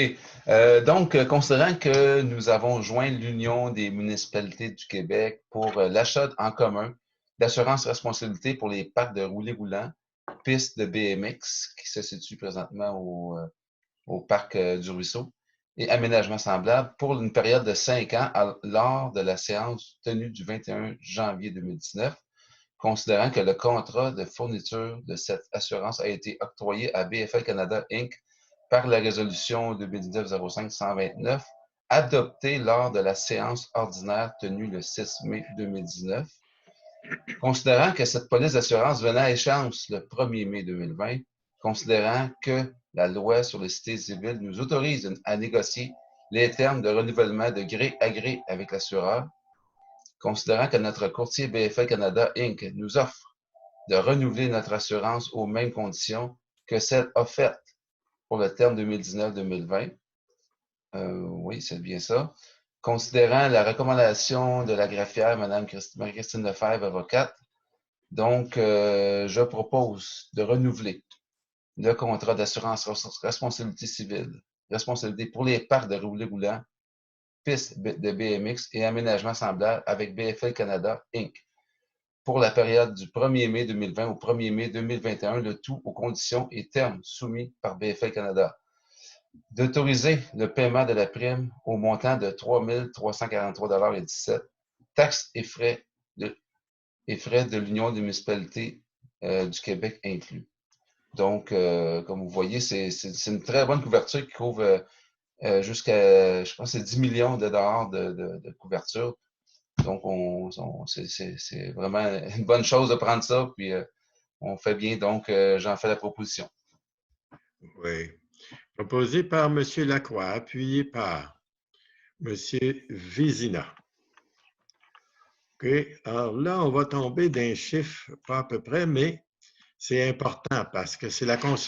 Donc, considérant que nous avons joint l'Union des municipalités du Québec pour l'achat en commun d'assurance responsabilité pour les parcs de roulés roulants, pistes de BMX qui se situent présentement au parc du Ruisseau et aménagement semblable pour une période de 5 ans lors de la séance tenue du 21 janvier 2019, considérant que le contrat de fourniture de cette assurance a été octroyé à BFL Canada Inc. par la résolution 2019-05-129, adoptée lors de la séance ordinaire tenue le 6 mai 2019. Considérant que cette police d'assurance venait à échéance le 1er mai 2020, considérant que la loi sur les cités civiles nous autorise à négocier les termes de renouvellement de gré à gré avec l'assureur, considérant que notre courtier BFL Canada Inc. nous offre de renouveler notre assurance aux mêmes conditions que celles offertes pour le terme 2019-2020. Oui, c'est bien ça. Considérant la recommandation de la greffière, Mme Marie-Christine Lefebvre, avocate, donc je propose de renouveler le contrat d'assurance responsabilité civile, responsabilité pour les parcs de roulés roulants, pistes de BMX et aménagement semblable avec BFL Canada Inc. pour la période du 1er mai 2020 au 1er mai 2021, le tout aux conditions et termes soumis par BFL Canada. D'autoriser le paiement de la prime au montant de 3 343,17 $, taxes et frais de l'Union des municipalités du Québec inclus. Donc, comme vous voyez, c'est une très bonne couverture qui couvre jusqu'à, je pense, c'est 10 millions de dollars de couverture. Donc, c'est vraiment une bonne chose de prendre ça, puis on fait bien. Donc, j'en fais la proposition. Oui. Proposé par M. Lacroix, appuyé par M. Vézina. OK. Alors là, on va tomber d'un chiffre, pas à peu près, mais c'est important parce que c'est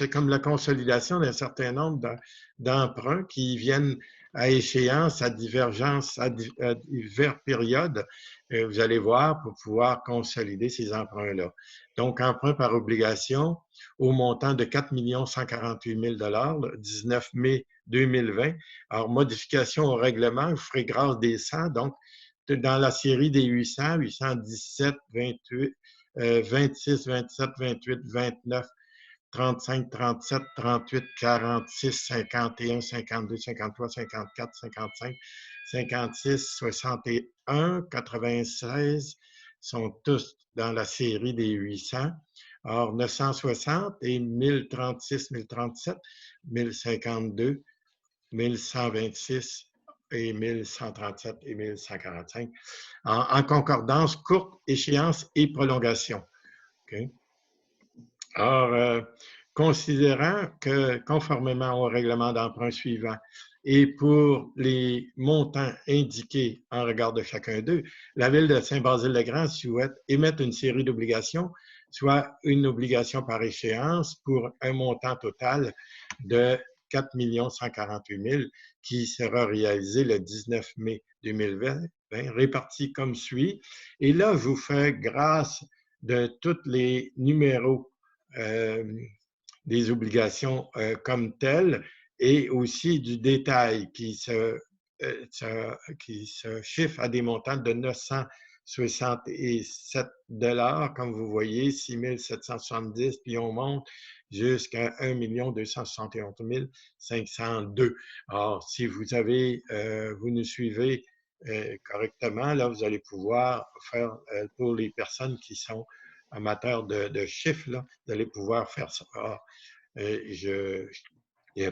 comme la consolidation d'un certain nombre d'emprunts qui viennent à échéance, à divergence, à divers périodes, vous allez voir, pour pouvoir consolider ces emprunts-là. Donc, emprunt par obligation au montant de 4 148 000 le 19 mai 2020. Alors, modification au règlement, vous ferez grâce des 100. Donc, dans la série des 800, 817, 28, 26, 27, 28, 29, 35, 37, 38, 46, 51, 52, 53, 54, 55, 56, 61, 96 sont tous dans la série des 800. Or, 960 et 1036, 1037, 1052, 1126 et 1137 et 1145 en concordance, courte échéance et prolongation. Okay? Or, considérant que, conformément au règlement d'emprunt suivant et pour les montants indiqués en regard de chacun d'eux, la Ville de Saint-Basile-le-Grand souhaite émettre une série d'obligations, soit une obligation par échéance pour un montant total de 4 148 000 qui sera réalisé le 19 mai 2020, réparti comme suit. Et là, je vous fais grâce de tous les numéros des obligations comme telles et aussi du détail qui se chiffre à des montants de 967 $, comme vous voyez, 6 770, puis on monte jusqu'à 1 271 502. Alors, si vous avez, vous nous suivez correctement, là, vous allez pouvoir faire pour les personnes qui sont amateurs de chiffres, là, vous allez pouvoir faire ça. Alors, je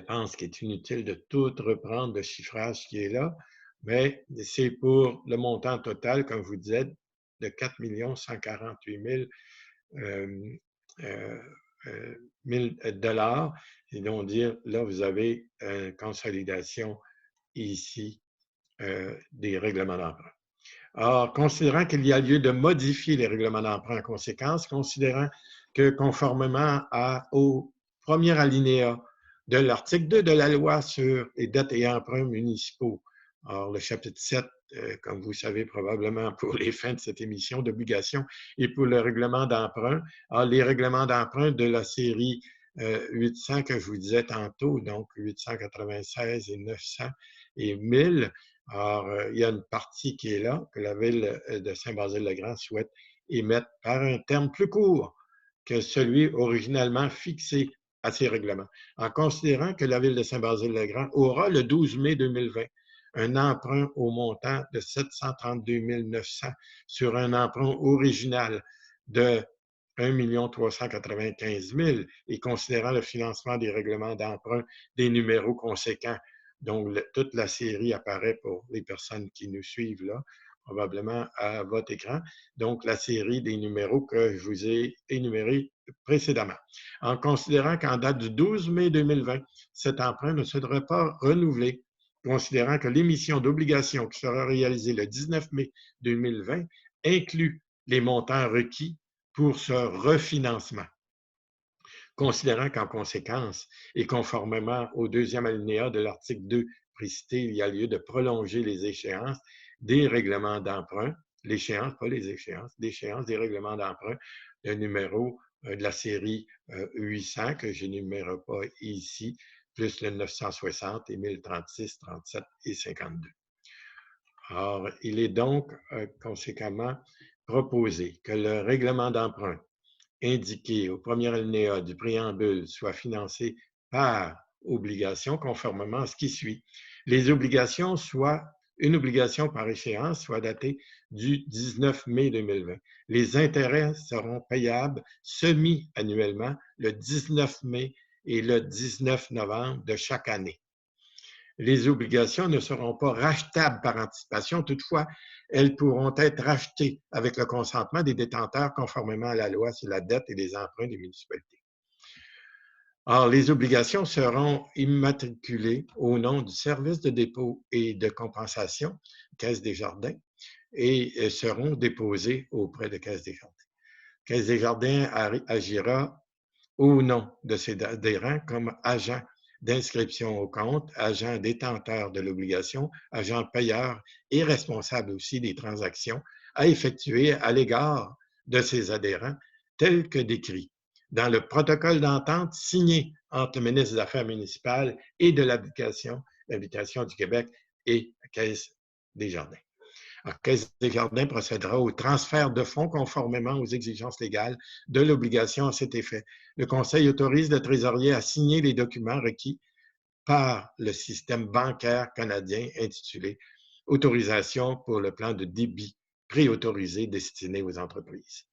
pense qu'il est inutile de tout reprendre le chiffrage qui est là, mais c'est pour le montant total, comme vous dites, de 4 148 000 $. Et donc, dire, là, vous avez une consolidation ici des règlements d'emprunt. Or, considérant qu'il y a lieu de modifier les règlements d'emprunt en conséquence, considérant que conformément au premier alinéa de l'article 2 de la loi sur les dettes et emprunts municipaux, alors le chapitre 7, comme vous savez probablement pour les fins de cette émission d'obligation et pour le règlement d'emprunt, alors les règlements d'emprunt de la série 800 que je vous disais tantôt, donc 896 et 900 et 1000, alors, il y a une partie qui est là, que la Ville de Saint-Basile-le-Grand souhaite émettre par un terme plus court que celui originalement fixé à ces règlements, en considérant que la Ville de Saint-Basile-le-Grand aura le 12 mai 2020 un emprunt au montant de 732 900 sur un emprunt original de 1 395 000 et considérant le financement des règlements d'emprunt des numéros conséquents. Donc, toute la série apparaît pour les personnes qui nous suivent là, probablement à votre écran. Donc, la série des numéros que je vous ai énumérés précédemment. En considérant qu'en date du 12 mai 2020, cet emprunt ne sera pas renouvelé, considérant que l'émission d'obligations qui sera réalisée le 19 mai 2020 inclut les montants requis pour ce refinancement. Considérant qu'en conséquence, et conformément au deuxième alinéa de l'article 2 précité, il y a lieu de prolonger les échéances des règlements d'emprunt, l'échéance, pas les échéances, l'échéance des règlements d'emprunt, le numéro de la série 800, que je n'énumère pas ici, plus le 960 et 1036, 37 et 52. Alors, il est donc conséquemment proposé que le règlement d'emprunt indiqué au premier alinéa du préambule soit financé par obligation conformément à ce qui suit. Les obligations soient une obligation par échéance soit datée du 19 mai 2020. Les intérêts seront payables semi-annuellement le 19 mai et le 19 novembre de chaque année. Les obligations ne seront pas rachetables par anticipation, toutefois, elles pourront être rachetées avec le consentement des détenteurs conformément à la loi sur la dette et les emprunts des municipalités. Or, les obligations seront immatriculées au nom du service de dépôt et de compensation, Caisse des Jardins, et seront déposées auprès de Caisse des Jardins. Caisse des Jardins agira au nom de ses adhérents comme agent d'inscription au compte, agent détenteur de l'obligation, agent payeur et responsable aussi des transactions à effectuer à l'égard de ses adhérents, tels que décrits dans le protocole d'entente signé entre le ministre des Affaires municipales et de l'Habitation du Québec et Caisse des Jardins. La Caisse des Jardins procédera au transfert de fonds conformément aux exigences légales de l'obligation à cet effet. Le Conseil autorise le trésorier à signer les documents requis par le système bancaire canadien intitulé « Autorisation pour le plan de débit préautorisé destiné aux entreprises ».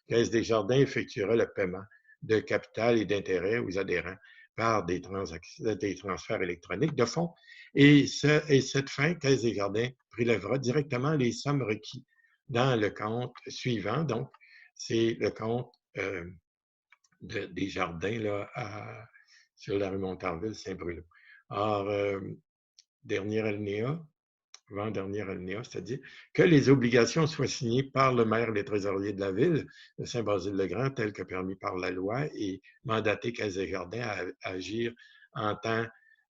La Caisse des Jardins effectuera le paiement de capital et d'intérêt aux adhérents par des transferts électroniques de fonds. Et cette fin, Caisse des Jardins prélèvera directement les sommes requises dans le compte suivant. Donc, c'est le compte des Jardins là, sur la rue Montarville, Saint-Bruno. Or, dernier alinéa, avant-dernier alinéa, c'est-à-dire que les obligations soient signées par le maire et les trésoriers de la ville de Saint-Basile-le-Grand, tel que permis par la loi, et mandater Caisse des Jardins à agir en tant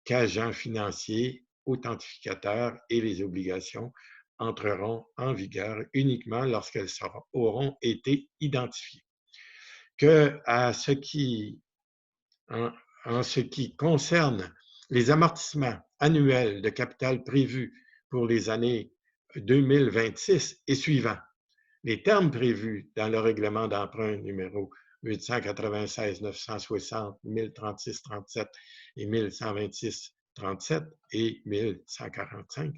qu'agent financier, authentificateur, et les obligations entreront en vigueur uniquement lorsqu'elles auront été identifiées. En ce qui concerne les amortissements annuels de capital prévus pour les années 2026 et suivants, les termes prévus dans le règlement d'emprunt numéro 896 960 1036 37 et 1126 37 et 1145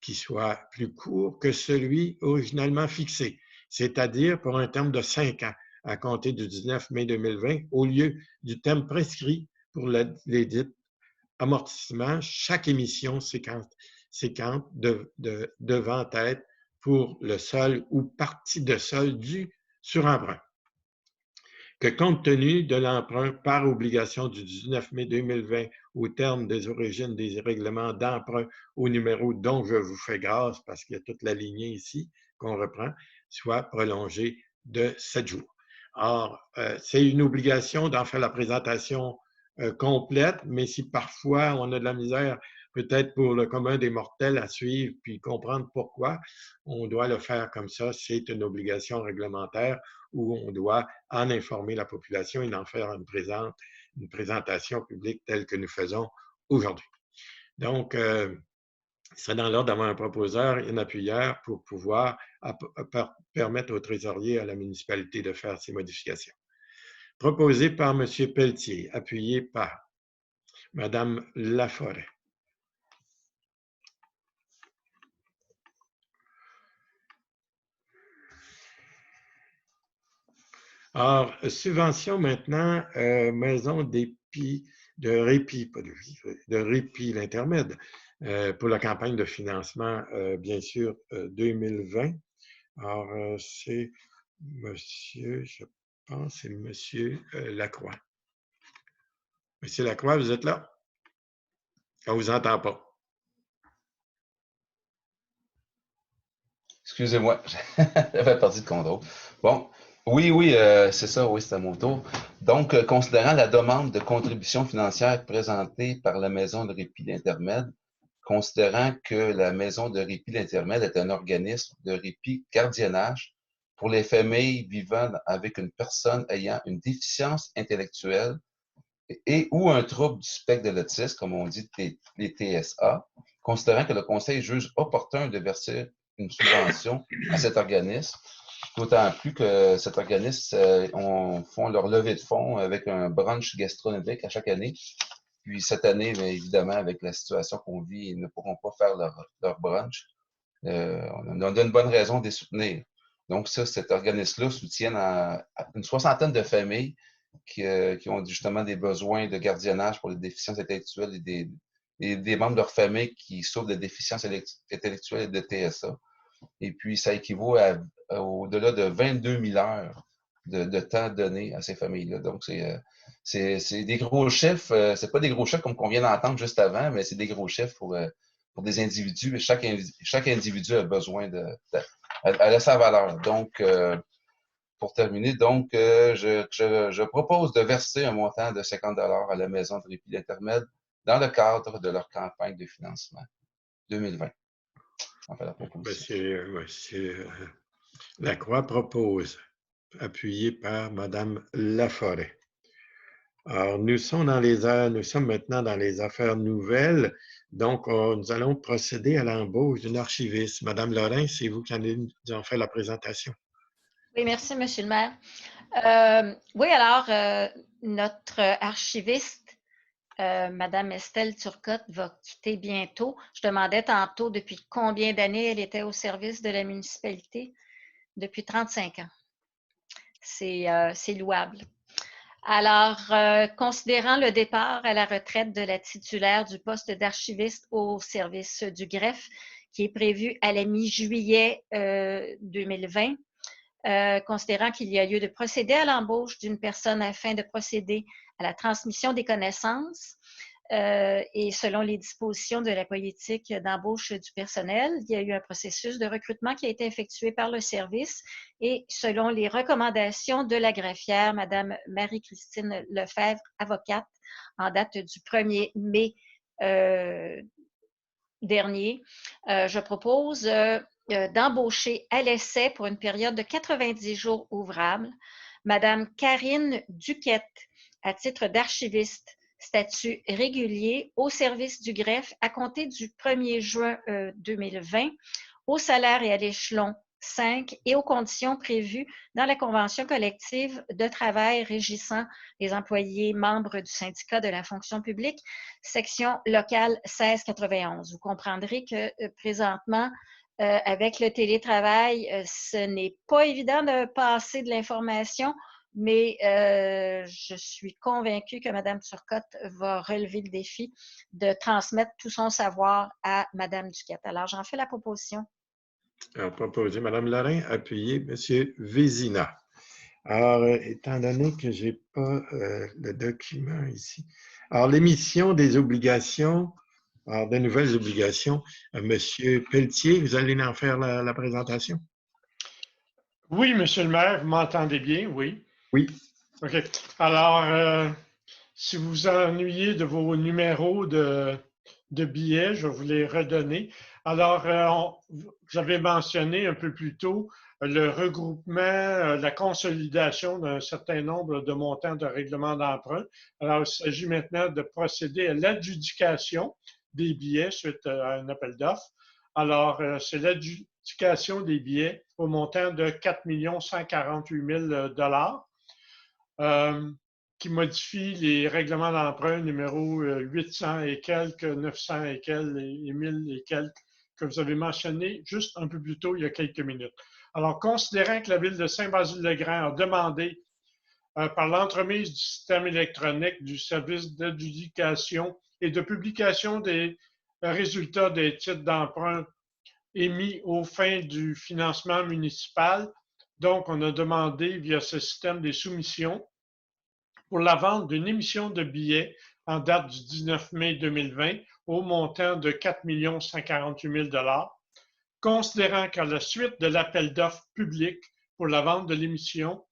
qui soient plus courts que celui originalement fixé, c'est-à-dire pour un terme de 5 ans à compter du 19 mai 2020 au lieu du terme prescrit pour les dits amortissements, chaque émission séquente devant être pour le sol ou partie de sol dû sur emprunt. Que compte tenu de l'emprunt par obligation du 19 mai 2020 au terme des origines des règlements d'emprunt au numéro dont je vous fais grâce, parce qu'il y a toute la lignée ici qu'on reprend, soit prolongé de 7 jours. Or, c'est une obligation d'en faire la présentation complète, mais si parfois on a de la misère, peut-être pour le commun des mortels à suivre puis comprendre pourquoi, on doit le faire comme ça. C'est une obligation réglementaire où on doit en informer la population et en faire une présentation publique telle que nous faisons aujourd'hui. Donc, il serait dans l'ordre d'avoir un proposeur et un appuyeur pour pouvoir permettre au trésorier à la municipalité de faire ces modifications. Proposé par M. Pelletier, appuyé par Mme Laforêt. Or, subvention maintenant, maison de répit, l'intermède, pour la campagne de financement, bien sûr, 2020. Alors, c'est monsieur, je pense, c'est monsieur Lacroix. Monsieur Lacroix, vous êtes là? On ne vous entend pas. Excusez-moi, j'avais perdu de contrôle. Bon, oui, c'est ça, oui, c'est à mon tour. Donc, considérant la demande de contribution financière présentée par la Maison de répit l'intermède, considérant que la Maison de répit l'intermède est un organisme de répit gardiennage pour les familles vivant avec une personne ayant une déficience intellectuelle et ou un trouble du spectre de l'autisme, comme on dit les TSA, considérant que le Conseil juge opportun de verser une subvention à cet organisme, d'autant plus que cet organisme font leur levée de fonds avec un brunch gastronomique à chaque année. Puis cette année, bien évidemment, avec la situation qu'on vit, ils ne pourront pas faire leur brunch. On a une bonne raison de les soutenir. Donc ça, cet organisme-là soutient une soixantaine de familles qui ont justement des besoins de gardiennage pour les déficiences intellectuelles et des membres de leur famille qui souffrent de déficiences intellectuelles et de TSA. Et puis, ça équivaut à au-delà de 22 000 heures de temps donné à ces familles-là. Donc, c'est des gros chiffres. C'est pas des gros chiffres comme qu'on vient d'entendre juste avant, mais c'est des gros chiffres pour des individus. Et chaque individu a besoin à sa valeur. Donc, pour terminer, donc, je propose de verser un montant de 50 $ à la Maison de répit l'intermède dans le cadre de leur campagne de financement 2020. On fait la proposition. Monsieur Lacroix propose, appuyé par Mme Laforêt. Alors, nous sommes maintenant dans les affaires nouvelles, donc nous allons procéder à l'embauche d'une archiviste. Madame Lorrain, c'est vous qui allez nous en faire la présentation. Oui, merci, Monsieur le maire. Oui, alors, notre archiviste, Madame Estelle Turcotte, va quitter bientôt. Je demandais tantôt depuis combien d'années elle était au service de la municipalité. Depuis 35 ans. C'est louable. Alors, considérant le départ à la retraite de la titulaire du poste d'archiviste au service du greffe, qui est prévu à la mi-juillet 2020, considérant qu'il y a lieu de procéder à l'embauche d'une personne afin de procéder à la transmission des connaissances et selon les dispositions de la politique d'embauche du personnel, il y a eu un processus de recrutement qui a été effectué par le service et selon les recommandations de la greffière, Mme Marie-Christine Lefebvre, avocate, en date du 1er mai dernier, je propose d'embaucher à l'essai pour une période de 90 jours ouvrables Mme Karine Duquette à titre d'archiviste, statut régulier au service du greffe à compter du 1er juin 2020 au salaire et à l'échelon 5 et aux conditions prévues dans la convention collective de travail régissant les employés membres du syndicat de la fonction publique, section locale 1691. Vous comprendrez que présentement, avec le télétravail, ce n'est pas évident de passer de l'information, mais je suis convaincue que Mme Turcotte va relever le défi de transmettre tout son savoir à Mme Duquette. Alors, j'en fais la proposition. Alors, proposé Mme Lorrain, appuyé M. Vézina. Alors, étant donné que je n'ai pas le document ici. Alors, l'émission des obligations, alors de nouvelles obligations, M. Pelletier, vous allez en faire la présentation? Oui, Monsieur le maire, vous m'entendez bien? Oui. Oui. OK. Alors, si vous vous ennuyez de vos numéros de billets, je vais vous les redonner. Alors, j'avais mentionné un peu plus tôt le regroupement, la consolidation d'un certain nombre de montants de règlement d'emprunt. Alors, il s'agit maintenant de procéder à l'adjudication des billets suite à un appel d'offres. Alors, c'est l'adjudication des billets au montant de 4 148 000 $, qui modifie les règlements d'emprunt numéro 800 et quelques, 900 et quelques et 1000 et quelques que vous avez mentionné juste un peu plus tôt, il y a quelques minutes. Alors, considérant que la Ville de Saint-Basile-le-Grand a demandé par l'entremise du système électronique du service d'adjudication et de publication des résultats des titres d'emprunt émis aux fins du financement municipal, donc on a demandé via ce système des soumissions pour la vente d'une émission de billets en date du 19 mai 2020 au montant de 4 148 000 $. Considérant qu'à la suite de l'appel d'offres public pour la vente de l'émission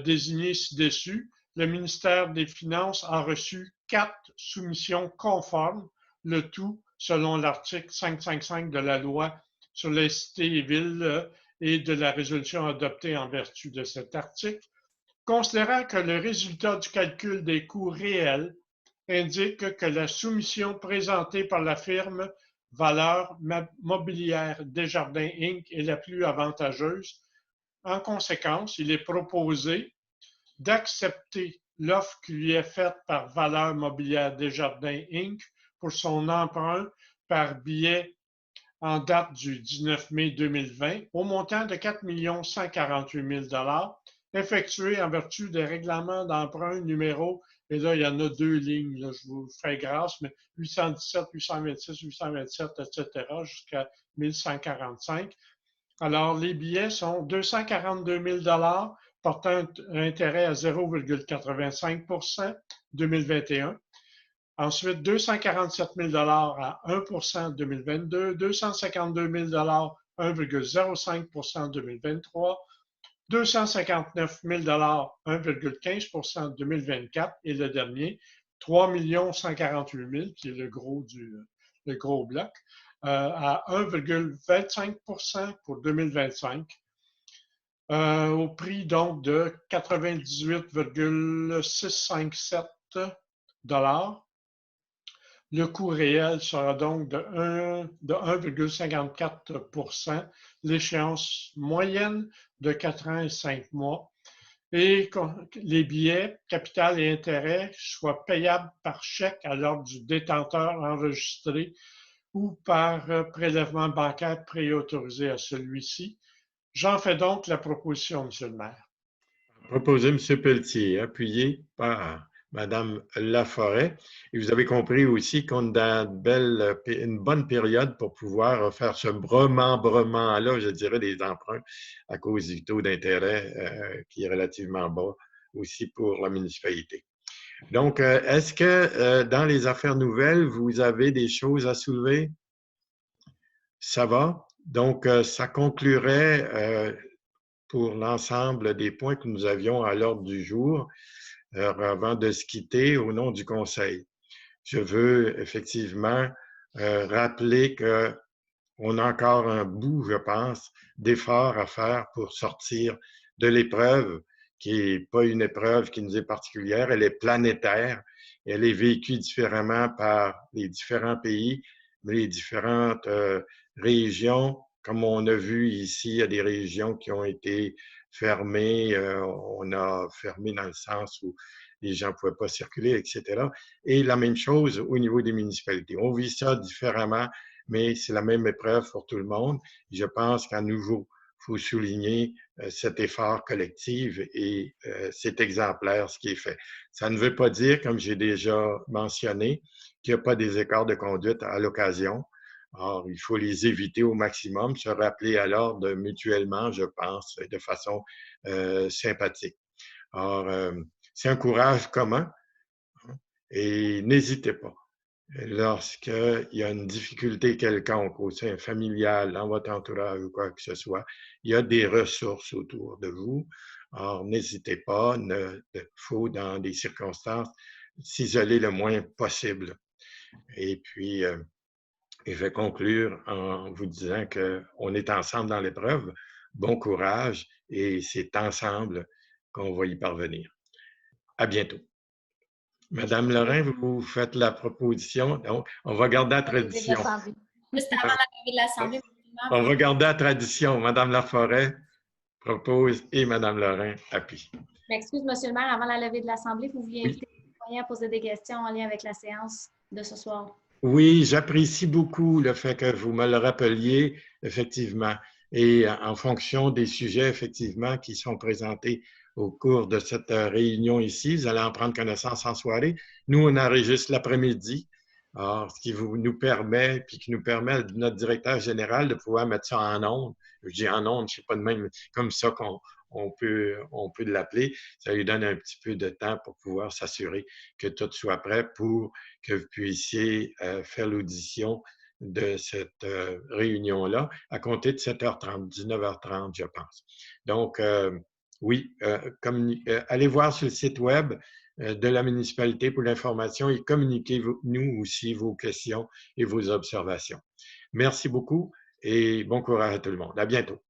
désignée ci-dessus, le ministère des Finances a reçu 4 soumissions conformes, le tout selon l'article 555 de la loi sur les cités et villes et de la résolution adoptée en vertu de cet article. Considérant que le résultat du calcul des coûts réels indique que la soumission présentée par la firme Valeurs Mobilières Desjardins Inc. est la plus avantageuse, en conséquence, il est proposé d'accepter l'offre qui lui est faite par Valeurs Mobilières Desjardins Inc. pour son emprunt par billet en date du 19 mai 2020 au montant de 4 148 000 $, effectué en vertu des règlements d'emprunt numéro, et là, il y en a 2 lignes, là, je vous fais grâce, mais 817, 826, 827, etc., jusqu'à 1145. Alors, les billets sont 242 000 $ portant un intérêt à 0,85 % 2021. Ensuite, 247 000 $ à 1 % 2022, 252 000 $, 1,05 % 2023, 259 000 $, 1,15 % 2024 et le dernier, 3 148 000, qui est le gros bloc, à 1,25 pour 2025, au prix donc de 98,657 $. Le coût réel sera donc de 1,54 %, l'échéance moyenne de 4 ans et 5 mois, et les billets, capital et intérêts, soient payables par chèque à l'ordre du détenteur enregistré ou par prélèvement bancaire préautorisé à celui-ci. J'en fais donc la proposition, Monsieur le maire. Proposé, M. Pelletier, appuyé par Mme Laforêt. Et vous avez compris aussi qu'on a une bonne période pour pouvoir faire ce remembrement-là, je dirais, des emprunts à cause du taux d'intérêt qui est relativement bas aussi pour la municipalité. Donc, est-ce que dans les affaires nouvelles, vous avez des choses à soulever? Ça va? Donc, ça conclurait pour l'ensemble des points que nous avions à l'ordre du jour avant de se quitter au nom du Conseil. Je veux effectivement rappeler qu'on a encore un bout, je pense, d'efforts à faire pour sortir de l'épreuve, qui n'est pas une épreuve qui nous est particulière, elle est planétaire, elle est vécue différemment par les différents pays, les différentes régions. Comme on a vu ici, il y a des régions qui ont été fermées, on a fermé dans le sens où les gens ne pouvaient pas circuler, etc. Et la même chose au niveau des municipalités. On vit ça différemment, mais c'est la même épreuve pour tout le monde. Je pense qu'à nouveau, il faut souligner cet effort collectif et c'est exemplaire ce qui est fait. Ça ne veut pas dire, comme j'ai déjà mentionné, qu'il n'y a pas des écarts de conduite à l'occasion. Or, il faut les éviter au maximum, se rappeler à l'ordre mutuellement, je pense, de façon sympathique. Or, c'est un courage commun et n'hésitez pas. Lorsqu'il y a une difficulté quelconque au sein familial, dans votre entourage ou quoi que ce soit, il y a des ressources autour de vous. Alors, n'hésitez pas, il faut, dans des circonstances, s'isoler le moins possible. Et puis, je vais conclure en vous disant qu'on est ensemble dans l'épreuve. Bon courage et c'est ensemble qu'on va y parvenir. À bientôt. Madame Lorrain, vous faites la proposition. Donc, on va garder la tradition. Juste avant l'arrivée de l'Assemblée. On va garder la tradition. Madame Laforêt propose et Madame Lorrain appuie. M'excuse, Monsieur le maire, avant la levée de l'Assemblée, vous vouliez inviter les citoyens à poser des questions en lien avec la séance de ce soir. Oui, j'apprécie beaucoup le fait que vous me le rappeliez, effectivement. Et en fonction des sujets, effectivement, qui sont présentés au cours de cette réunion ici, vous allez en prendre connaissance en soirée. Nous, on enregistre l'après-midi, ce qui nous permet, puis qui nous permet, notre directeur général, de pouvoir mettre ça en ondes. Je dis en ondes, je ne sais pas de même, comme ça qu'on peut l'appeler. Ça lui donne un petit peu de temps pour pouvoir s'assurer que tout soit prêt pour que vous puissiez faire l'audition de cette réunion-là à compter de 7h30, 19h30, je pense. Donc, oui, allez voir sur le site web de la municipalité pour l'information et communiquez-nous aussi vos questions et vos observations. Merci beaucoup et bon courage à tout le monde. À bientôt.